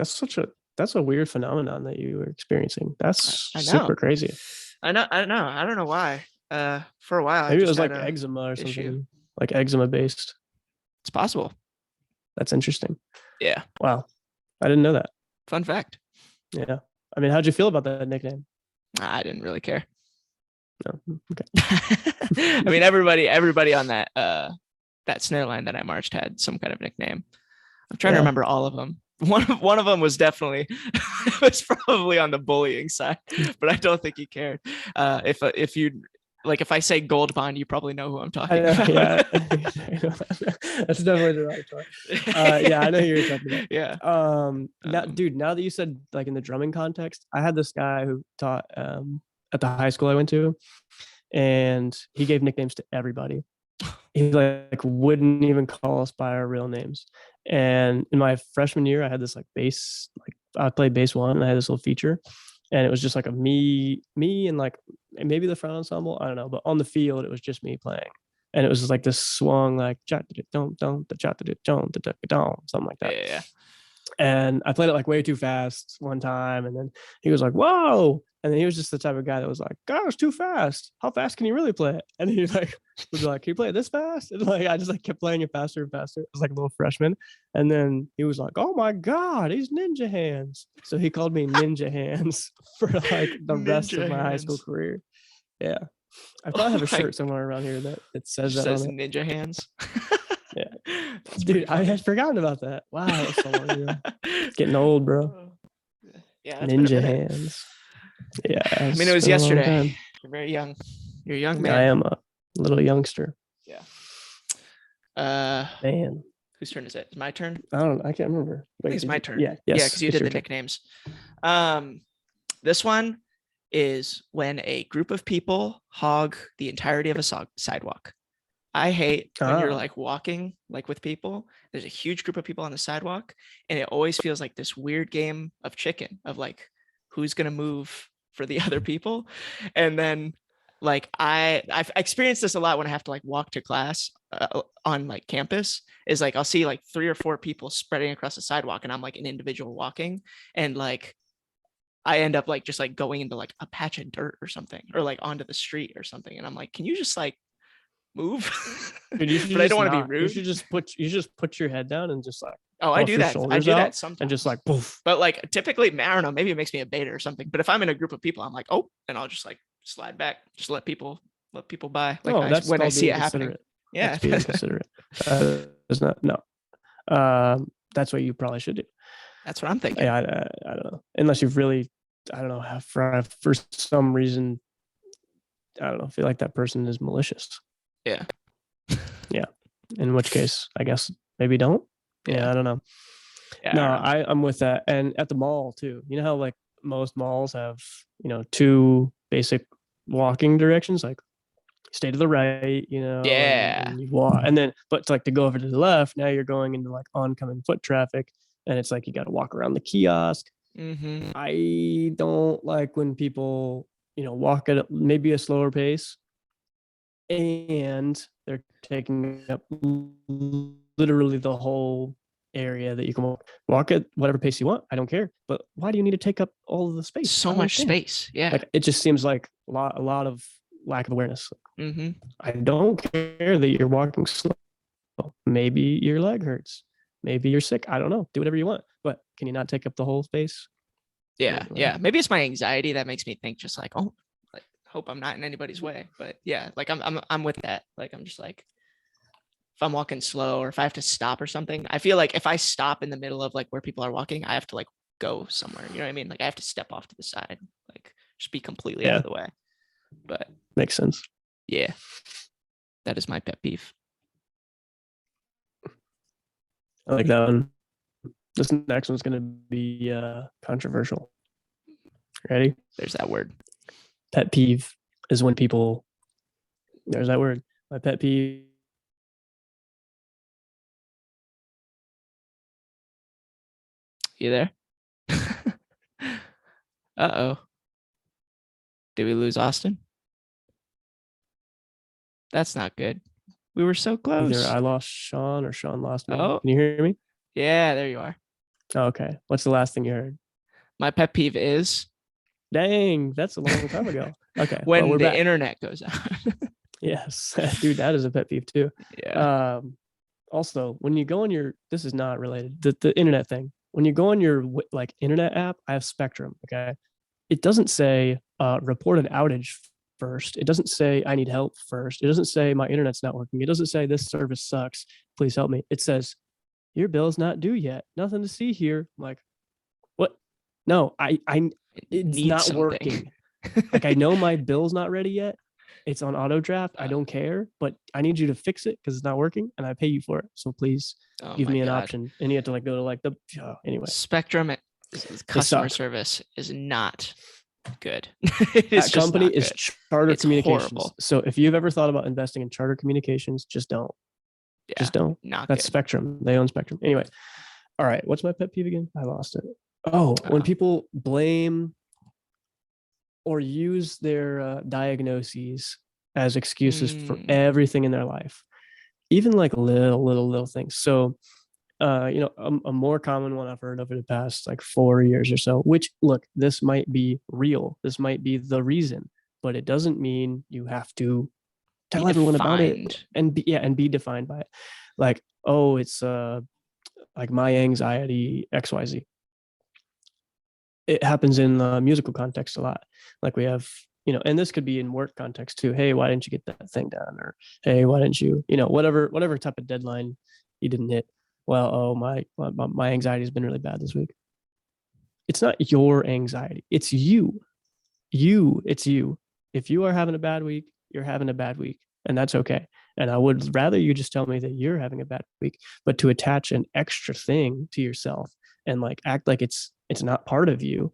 that's a weird phenomenon that you were experiencing. That's I know, super crazy. I don't know why. For a while I Maybe it just was had like a eczema or issue. something, like eczema based. It's possible. That's interesting. Yeah. Wow. I didn't know that. Fun fact. Yeah. I mean, how'd you feel about that nickname? I didn't really care. No. Okay. I mean, everybody on that snare line that I marched had some kind of nickname. I'm trying to Yeah. remember all of them. One of them was definitely was probably on the bullying side, but I don't think he cared. If you like, if I say Gold Bond, you probably know who I'm I talking know. about. Yeah. That's definitely derogatory. Yeah, I know who you're talking about. Yeah. Now, dude, now that you said like in the drumming context, I had this guy who taught at the high school I went to, and he gave nicknames to everybody. He like wouldn't even call us by our real names. And in my freshman year, I had this like bass, like I played bass one, and I had this little feature, and it was just like a me, and like maybe the front ensemble, I don't know, but on the field, it was just me playing, and it was just like this swung like don't something like that. Yeah. And I played it like way too fast one time, and then he was like, "Whoa!" And then he was just the type of guy that was like, "God, it's too fast. How fast can you really play it?" And he like would be like, "Can you play it this fast?" And like I just like kept playing it faster and faster. It was like a little freshman, and then he was like, "Oh my God, he's ninja hands." So he called me Ninja Hands for like the rest of Ninja my high school hands. career. Yeah, I probably have Oh a my, shirt somewhere around here that it it says just that on says it. ninja hands. Yeah, That's pretty dude, I funny. had forgotten about that. Wow, that was so long ago. It's getting old, bro. Oh, yeah, that's been a Ninja minute. hands. Yeah, I mean, it it's was been a long yesterday. time. You're very young. You're a young I man. am a little youngster. Yeah. Uh, Man, whose turn is it? It's my turn. I can't remember. I think Wait, it's did my you? turn. Yeah, Yeah, yes, because you it's did your the turn. nicknames. This one is when a group of people hog the entirety of a sidewalk. I hate when you're Ah, like walking like with people. There's a huge group of people on the sidewalk, and it always feels like this weird game of chicken of like who's gonna move for the other people, and then like I've experienced this a lot when I have to like walk to class on like campus. Is like I'll see like 3 or 4 people spreading across the sidewalk, and I'm like an individual walking, and like I end up like just like going into like a patch of dirt or something, or like onto the street or something, and I'm like, can you just like move? dude, you should But I don't just want to be not. rude. You just put your head down and just like Oh, I puff do your that. I shoulders do that out and sometimes. just like poof. But like typically, I don't know, maybe it makes me a beta or something. But if I'm in a group of people, I'm like, oh, and I'll just like slide back, just let people by. Like No, that's when I called see being it happening. considerate. Yeah. That's being considerate. It's not no. That's what you probably should do. That's what I'm thinking. Yeah, I don't know. Unless you've really, I don't know, for some reason, I don't know, feel like that person is malicious. Yeah. Yeah. In which case, I guess maybe don't. Yeah, I don't know. Yeah, No, I don't know. I'm with that. And at the mall too. You know how like most malls have, 2 basic walking directions, like stay to the right, Yeah. and you walk, and then, but it's like to go over to the left, now you're going into like oncoming foot traffic, and it's like you got to walk around the kiosk. Mm-hmm. I don't like when people, walk at maybe a slower pace and they're taking up literally the whole area that you can walk at whatever pace you want. I don't care. But why do you need to take up all of the space? So I don't much understand. space. Yeah. Like it just seems like a lot of lack of awareness. Mm-hmm. I don't care that you're walking slow. Maybe your leg hurts. Maybe you're sick. I don't know. Do whatever you want. But can you not take up the whole space? Yeah. Anyway. Yeah. Maybe it's my anxiety that makes me think just like, oh, like hope I'm not in anybody's way. But yeah, like I'm with that. Like I'm just like, if I'm walking slow or if I have to stop or something, I feel like if I stop in the middle of like where people are walking, I have to like go somewhere. You know what I mean? Like I have to step off to the side, like just be completely out of the way. But makes sense. Yeah, that is my pet peeve. I like that one. This next one's going to be controversial. Ready? There's that word. Pet peeve is when people. There's that word. My pet peeve. You there? Uh-oh. Did we lose Austin? That's not good. We were so close. Either I lost Sean or Sean lost me. Oh. Can you hear me? Yeah, there you are. Okay. What's the last thing you heard? My pet peeve is. Dang, that's a long time ago. Okay. When we're the back. internet goes out. Yes. Dude, that is a pet peeve too. Yeah. Also, when you go on your, this is not related, the internet thing. When you go on your like internet app, I have Spectrum. Okay. It doesn't say report an outage first. It doesn't say I need help first. It doesn't say my internet's not working. It doesn't say this service sucks. Please help me. It says your bill's not due yet. Nothing to see here. I'm like, what? No, it's not something. Working. Like I know my bill's not ready yet. It's on auto draft. I don't care, but I need you to fix it because it's not working, and I pay you for it. So please give me an option. And you have to like go to like the anyway. Spectrum customer service is not good. That company is Charter Communications. Horrible. So if you've ever thought about investing in Charter Communications, just don't. Yeah, just don't. Not That's good. Spectrum. They own Spectrum. Anyway, all right. What's my pet peeve again? I lost it. Oh, when people blame or use their diagnoses as excuses for everything in their life, even like little things. So, a more common one I've heard over the past like 4 years or so, which look, this might be real. This might be the reason, but it doesn't mean you have to tell everyone about it and be defined by it. Like, oh, it's like my anxiety XYZ. It happens in the musical context a lot. Like we have, and this could be in work context too. Hey, why didn't you get that thing done? Or hey, why didn't you, whatever type of deadline you didn't hit. Well, oh, my anxiety has been really bad this week. It's not your anxiety. It's you. It's you. If you are having a bad week, you're having a bad week, and that's okay. And I would rather you just tell me that you're having a bad week, but to attach an extra thing to yourself and like act like it's not part of you,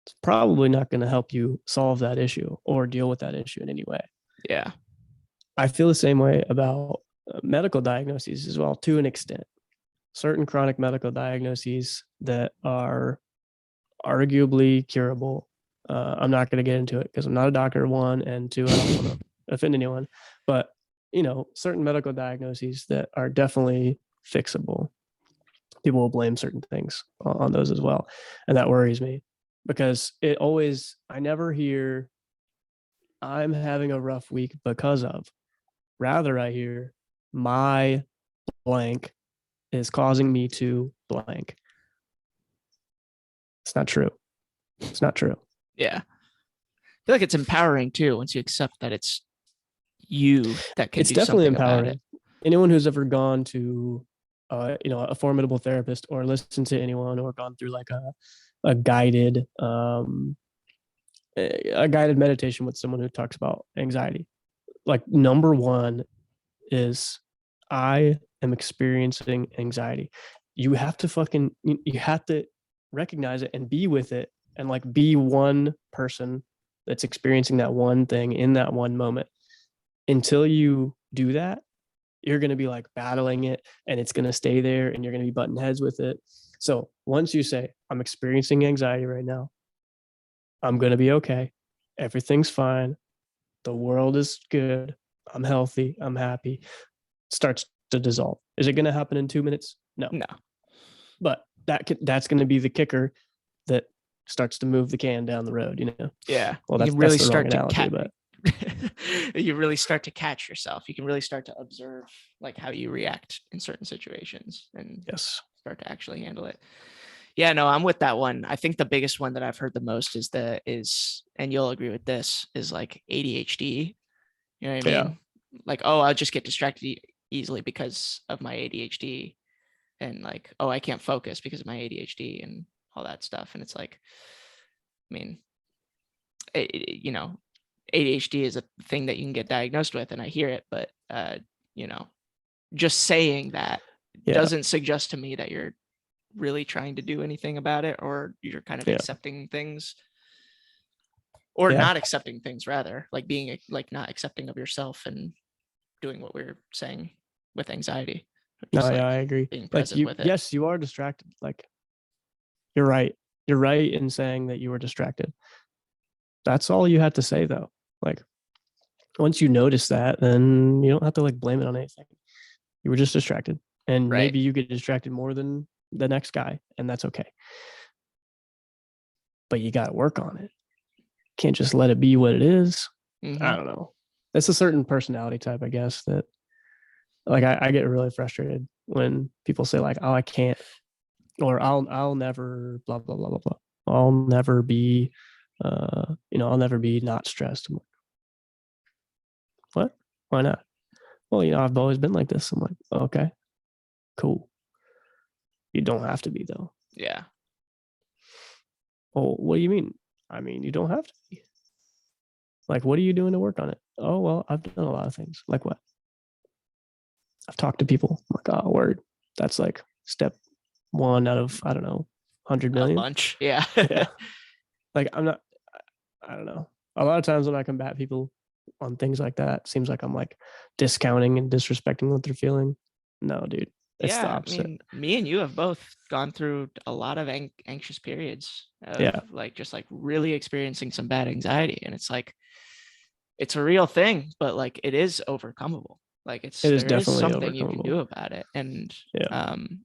it's probably not going to help you solve that issue or deal with that issue in any way. Yeah. I feel the same way about medical diagnoses as well, to an extent. Certain chronic medical diagnoses that are arguably curable. I'm not going to get into it because I'm not a doctor, one, and two, I don't want to offend anyone. But, certain medical diagnoses that are definitely fixable. People will blame certain things on those as well. And that worries me because I never hear I'm having a rough week because of. Rather, I hear my blank is causing me to blank. It's not true. It's not true. Yeah. I feel like it's empowering too once you accept that it's you that can. It's definitely empowering. Anyone who's ever gone to, a formidable therapist or listened to anyone or gone through like a guided meditation with someone who talks about anxiety, like number one is I am experiencing anxiety. You have to recognize it and be with it and like be one person that's experiencing that one thing in that one moment. until you do that, you're going to be like battling it and it's going to stay there and you're going to be butting heads with it. So once you say, I'm experiencing anxiety right now, I'm going to be okay. Everything's fine. The world is good. I'm healthy. I'm happy. Starts to dissolve. Is it going to happen in 2 minutes? No. No. But that's going to be the kicker that starts to move the can down the road, Yeah. Well, you that's can really the wrong start to analogy, but you really start to catch yourself. You can really start to observe like how you react in certain situations and yes. start to actually handle it. Yeah, no, I'm with that one. I think the biggest one that I've heard the most is, and you'll agree with this, is like ADHD. You know what I mean? Yeah. Like, oh, I'll just get distracted easily because of my ADHD, and like, oh, I can't focus because of my ADHD and all that stuff. And it's like, I mean, ADHD is a thing that you can get diagnosed with, and I hear it, but just saying that doesn't suggest to me that you're really trying to do anything about it, or you're kind of accepting things, or not accepting things, rather, like being like not accepting of yourself and doing what we're saying with anxiety. No, yeah, I agree. Being Like present with it. yes, you are distracted. Like you're right. You're right in saying that you were distracted. That's all you had to say though. Like once you notice that, then you don't have to like blame it on anything. You were just distracted. And maybe you get distracted more than the next guy, and that's okay. But you got to work on it. Can't just let it be what it is. I don't know. It's a certain personality type, I guess, that like I get really frustrated when people say like, oh, I can't, or I'll never blah blah blah blah blah. I'll never be I'll never be not stressed. I'm like, what? Why not? Well, I've always been like this. I'm like, okay, cool. You don't have to be though. Yeah. Well, what do you mean? I mean, you don't have to be. Like, what are you doing to work on it? Oh, well, I've done a lot of things. Like what? I've talked to people. I'm like, oh, word. That's like step one out of, I don't know, 100 million. A bunch. Yeah. Yeah. Like, I don't know. A lot of times when I combat people on things like that, it seems like I'm like discounting and disrespecting what they're feeling. No, dude. It's the opposite. I mean, me and you have both gone through a lot of anxious periods of like just like really experiencing some bad anxiety. And it's like, it's a real thing, but like it is overcomable. Like there is something you can do about it. And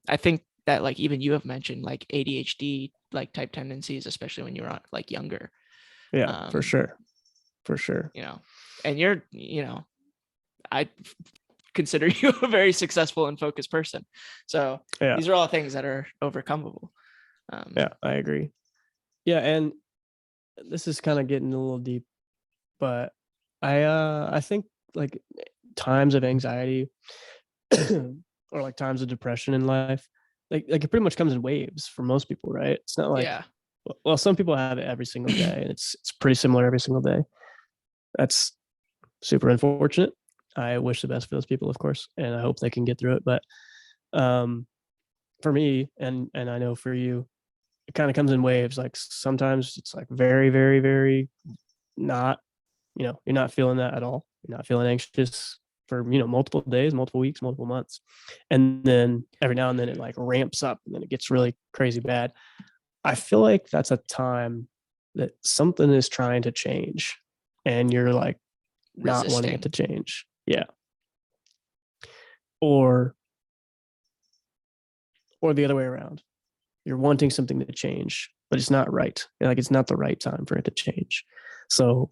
I think that like even you have mentioned like ADHD like type tendencies, especially when you're like younger. Yeah, for sure. For sure. And you're, I consider you a very successful and focused person. So these are all things that are overcomable. Yeah, I agree. Yeah, and this is kind of getting a little deep, but I think like times of anxiety or like times of depression in life, like it pretty much comes in waves for most people, right? It's not like well, some people have it every single day, and it's pretty similar every single day. That's super unfortunate. I wish the best for those people, of course, and I hope they can get through it. But for me, and I know for you, it kind of comes in waves. Like sometimes it's like very, very, very not, you're not feeling that at all. You're not feeling anxious for, multiple days, multiple weeks, multiple months. And then every now and then it like ramps up and then it gets really crazy bad. I feel like that's a time that something is trying to change and you're like not wanting it to change. Yeah. Or the other way around. You're wanting something to change, but it's not right. Like it's not the right time for it to change. So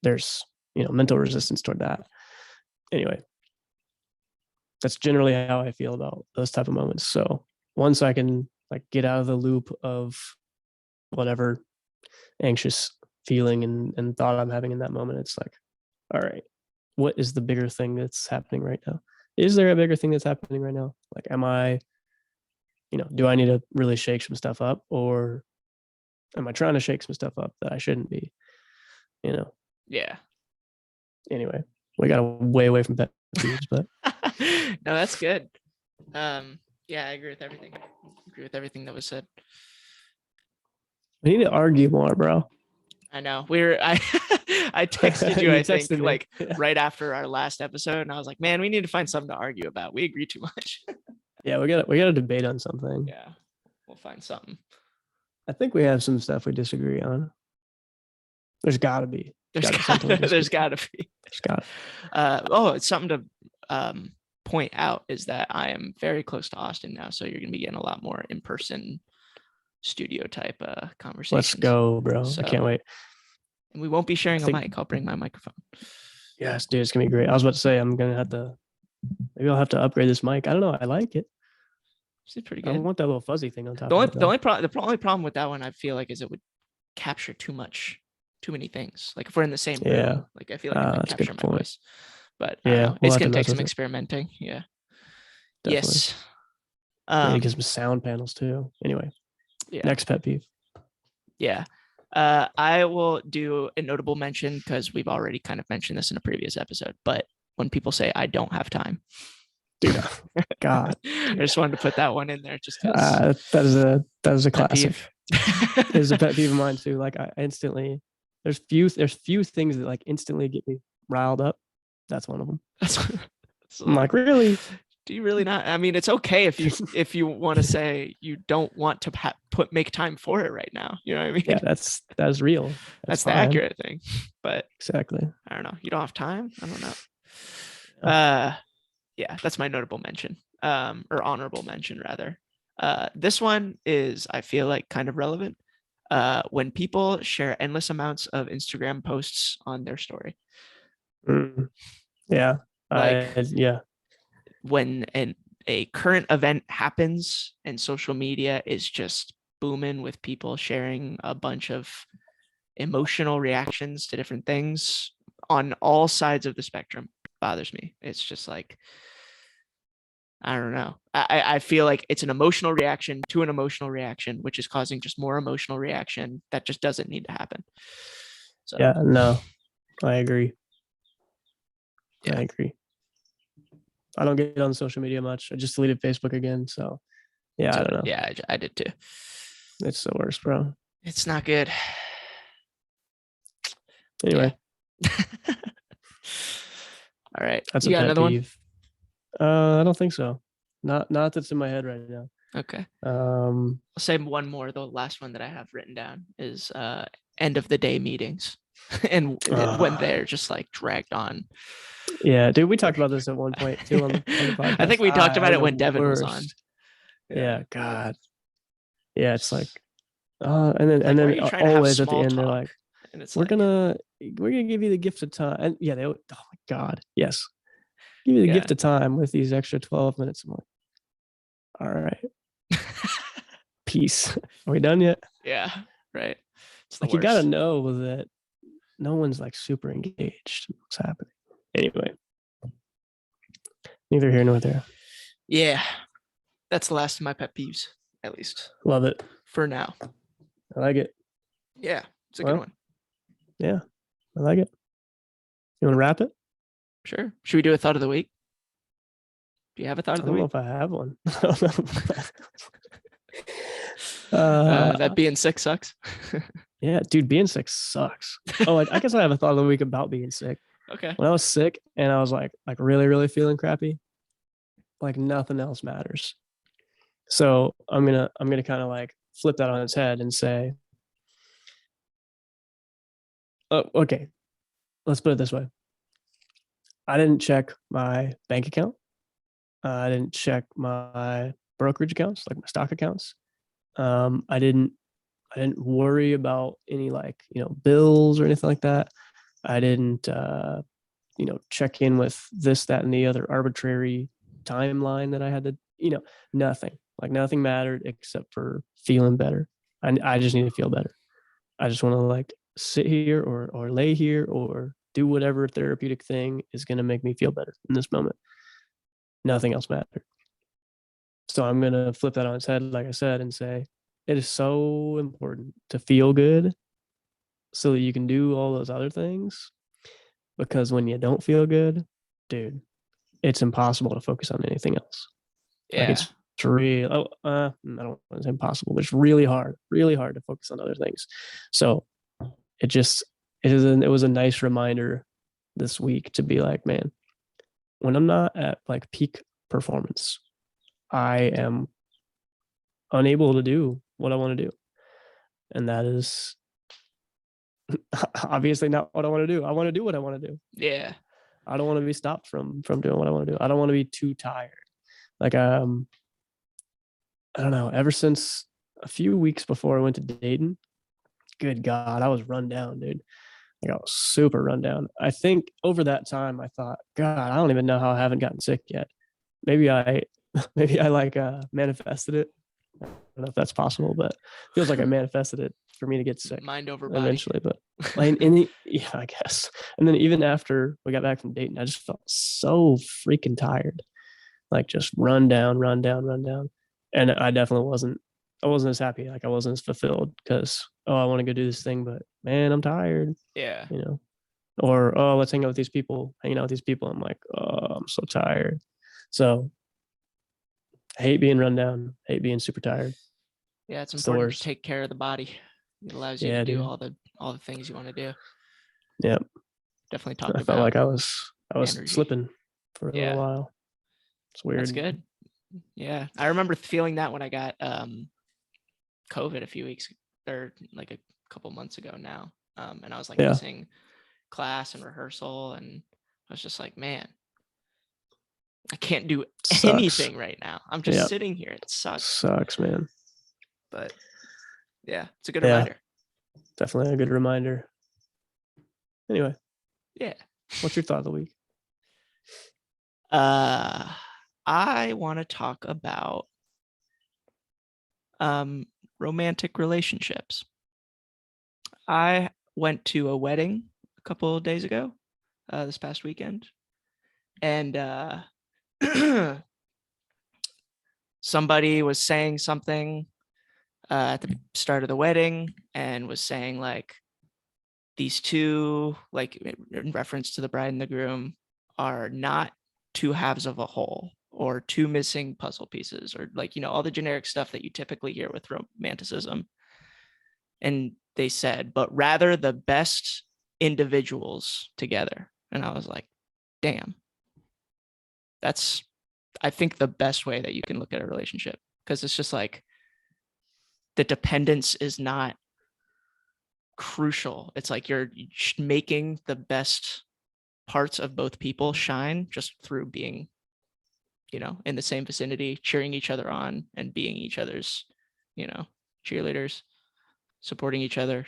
there's, mental resistance toward that. Anyway, that's generally how I feel about those type of moments. So once I can like get out of the loop of whatever anxious feeling and thought I'm having in that moment, it's like, all right, what is the bigger thing that's happening right now? Is there a bigger thing that's happening right now? Like, am I, do I need to really shake some stuff up, or am I trying to shake some stuff up that I shouldn't be? Yeah. Anyway, we got way away from pet peeves, but no, that's good. Yeah, I agree with everything. I agree with everything that was said. We need to argue more, bro. I know. I texted you, You I think, texted me. like right after our last episode, and I was like, man, we need to find something to argue about. We agree too much. Yeah, we gotta debate on something. Yeah, we'll find something. I think we have some stuff we disagree on. There's gotta be. Something we disagree There's on. gotta be. There's gotta. It's something to point out is that I am very close to Austin now, so you're gonna be getting a lot more in-person studio type conversations. Let's go, bro. So, I can't wait. And we won't be sharing I think- a mic. I'll bring my microphone. Yes, dude, it's gonna be great. I was about to say maybe I'll have to upgrade this mic. I don't know. I like it. It's pretty I good. want that little fuzzy thing on top. The of it, only problem with that one, I feel like, is it would capture too many things. Like if we're in the same room, Yeah. like I feel like it might that's a good capture my point. voice. But Yeah, it's we'll have gonna to take mess some with it. experimenting. Yeah. Definitely. Yes. We need to get some sound panels too. Anyway, Yeah. next pet peeve. Yeah. I will do a notable mention because we've already kind of mentioned this in a previous episode. But when people say I don't have time, Dude, God, I just wanted to put that one in there just because that is a pet classic. peeve. It's a pet peeve of mine too. Like I instantly, there's few things that like instantly get me riled up. That's one of them. I'm like, really? Do you really not? I mean, it's okay if you want to say you don't want to make time for it right now. You know what I mean? Yeah, that's real. That's the accurate thing. But exactly. I don't know. You don't have time? I don't know. Yeah, that's my notable mention. Or honorable mention rather. This one is, I feel like, kind of relevant. When people share endless amounts of Instagram posts on their story. Yeah. Yeah. When a current event happens and social media is just booming with people sharing a bunch of emotional reactions to different things on all sides of the spectrum, bothers me. It's just like, I don't know. I feel like it's an emotional reaction to an emotional reaction, which is causing just more emotional reaction that just doesn't need to happen. So yeah, no, I agree. Yeah. I agree. I don't get on social media much. I just deleted Facebook again. So yeah, I don't know. Yeah, I did too. It's the worst, bro. It's not good. Anyway. Yeah. All right. That's You a got pet another peeve. I don't think so. Not that's in my head right now. Okay. I'll say one more. The last one that I have written down is end of the day meetings and when they're just like dragged on. Yeah, dude, we talked about this at one point too on the podcast. I think we talked about it when Devin was on. Yeah, God. Yeah, it's like, and then always at the end they're like, and it's we're gonna give you the gift of time, and yeah, oh my God, yes, give you the gift of time with these extra 12 minutes. I'm like, all right, peace. Are we done yet? Yeah, right. It's like, you gotta know that no one's like super engaged in what's happening. Anyway, neither here nor there. Yeah, that's the last of my pet peeves, at least. Love it. For now. I like it. Yeah, it's a good one. Yeah, I like it. You want to wrap it? Sure. Should we do a thought of the week? Do you have a thought of the week? I don't know if I have one. That being sick sucks. Yeah, dude, being sick sucks. Oh, I guess I have a thought of the week about being sick. Okay. When I was sick and I was like really, really feeling crappy, like nothing else matters. So I'm gonna kind of like flip that on its head and say, oh, okay, let's put it this way. I didn't check my bank account. I didn't check my brokerage accounts, like my stock accounts. I didn't worry about any bills or anything like that. I didn't check in with this, that, and the other arbitrary timeline that I had to, nothing. Like nothing mattered except for feeling better. I just need to feel better. I just want to like sit here or lay here or do whatever therapeutic thing is going to make me feel better in this moment. Nothing else mattered. So I'm going to flip that on its head, like I said, and say, it is so important to feel good so that you can do all those other things. Because when you don't feel good, dude, it's impossible to focus on anything else. Yeah. Like it's real. I don't want to say impossible, but it's really hard to focus on other things. So it was a nice reminder this week to be like, man, when I'm not at like peak performance, I am unable to do what I want to do. And that is obviously not what I want to do. I want to do what I want to do. Yeah. I don't want to be stopped from doing what I want to do. I don't want to be too tired. Like I don't know, ever since a few weeks before I went to Dayton, good God, I was run down, dude. Like I was super run down. I think over that time I thought, God, I don't even know how I haven't gotten sick yet. Maybe I maybe I like manifested it. I don't know if that's possible, but it feels like I manifested it for me to get sick Mind over body. eventually. But like yeah, I guess. And then even after we got back from Dayton, I just felt so freaking tired. Like just run down, run down, run down. And I definitely I wasn't as happy. Like I wasn't as fulfilled because, oh, I want to go do this thing, but man, I'm tired, Yeah. you know. Or, oh, let's hang out with these people, hanging out with these people. I'm like, oh, I'm so tired. So I hate being run down, hate being super tired. Yeah, it's It's the important to worst. take care of the body. It allows you to Yeah, do dude. all the things you want to do. Yeah. Definitely talked I felt about like I was energy. slipping for a little Yeah, while. It's that's weird. good. Yeah, I remember feeling that when I got COVID a few weeks or like a couple months ago now. And I was like Yeah. missing class and rehearsal, and I was just like, man, I can't do Sucks. anything right now. I'm just Yeah. sitting here. It sucks. Sucks, man. But yeah, it's a good Yeah. reminder. Definitely a good reminder. Anyway, Yeah. what's your thought of the week? I want to talk about romantic relationships. I went to a wedding a couple of days ago, this past weekend, and somebody was saying something at the start of the wedding and was saying like these two, like in reference to the bride and the groom, are not two halves of a whole or two missing puzzle pieces, or like, all the generic stuff that you typically hear with romanticism. And they said, but rather the best individuals together. And I was like, damn, that's, I think, the best way that you can look at a relationship, because it's just like the dependence is not crucial. It's like you're making the best parts of both people shine just through being, in the same vicinity, cheering each other on and being each other's, cheerleaders, supporting each other,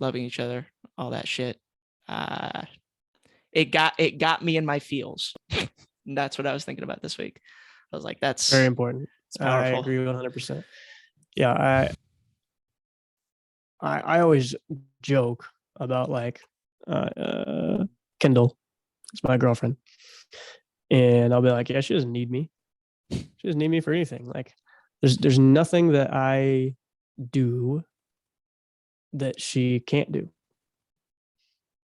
loving each other, all that shit. It got me in my feels. And that's what I was thinking about this week. I was like, that's very important. It's I powerful. agree 100%. Yeah, I always joke about like Kendall. It's my girlfriend, and I'll be like, yeah, she doesn't need me. She doesn't need me for anything. Like, there's nothing that I do that she can't do.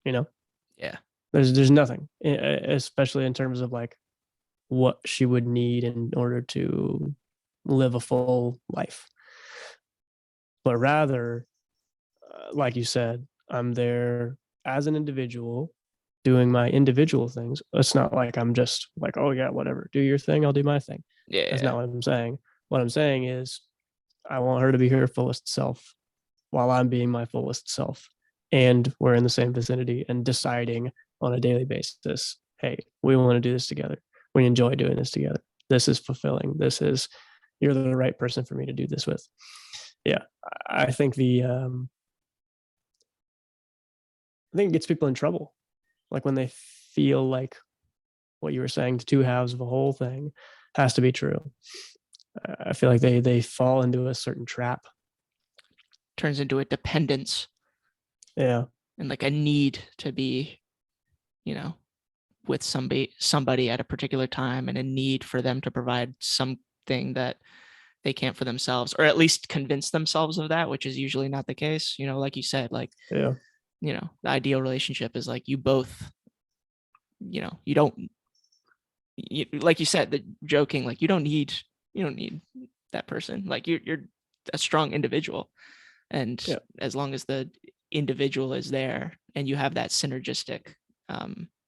You know, Yeah. there's nothing, especially in terms of like what she would need in order to live a full life. But rather, like you said, I'm there as an individual doing my individual things. It's not like I'm just like, oh yeah, whatever, do your thing, I'll do my thing. Yeah. That's not what I'm saying. What I'm saying is I want her to be her fullest self while I'm being my fullest self. And we're in the same vicinity and deciding on a daily basis, hey, we want to do this together. We enjoy doing this together. This is fulfilling. You're the right person for me to do this with. Yeah. I think I think it gets people in trouble. Like when they feel like what you were saying, the two halves of a whole thing has to be true. I feel like they fall into a certain trap. Turns into a dependence. Yeah. And like a need to be, with somebody at a particular time, and a need for them to provide something that they can't for themselves, or at least convince themselves of that, which is usually not the case. Like you said, like, Yeah. the ideal relationship is like you both, you don't, like you said, the joking, like you don't need that person. Like you're a strong individual. And Yeah. as long as the individual is there and you have that synergistic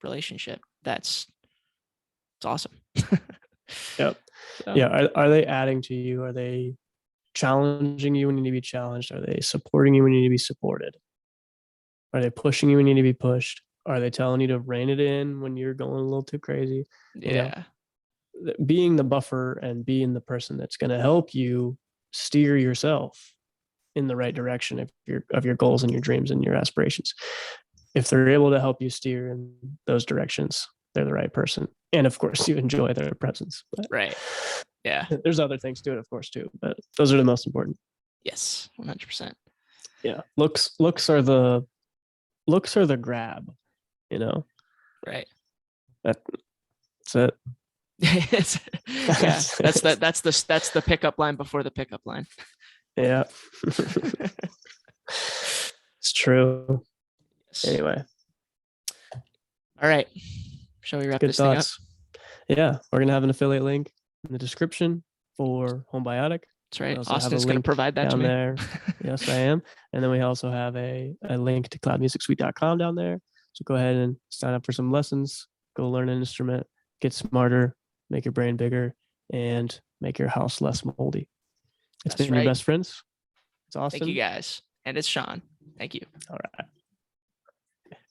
relationship, it's awesome. Yep. So, Yeah. Are they adding to you? Are they challenging you when you need to be challenged? Are they supporting you when you need to be supported? Are they pushing you when you need to be pushed? Are they telling you to rein it in when you're going a little too crazy? You know, yeah. being the buffer and being the person that's going to help you steer yourself in the right direction of your goals and your dreams and your aspirations. If they're able to help you steer in those directions, they're the right person. And of course, you enjoy their presence. But Right. Yeah. there's other things to it, of course, too. But those are the most important. Yes. 100%. Yeah, looks are the grab. You know, Right. that's it. Yeah. That's the pickup line before the pickup line. Yeah, it's true. Yes. Anyway, All right. Shall we wrap good this thing up? thoughts. Yeah, we're gonna have an affiliate link in the description for Homebiotic. That's We right. also have Austin a is going to link provide that to down me. there. Yes, I am. And then we also have a link to cloudmusicsuite.com down there. So go ahead and sign up for some lessons, go learn an instrument, get smarter, make your brain bigger, and make your house less moldy. It's That's been your right. best friends. It's Thank you Austin. guys. And it's Sean. Thank you. All right.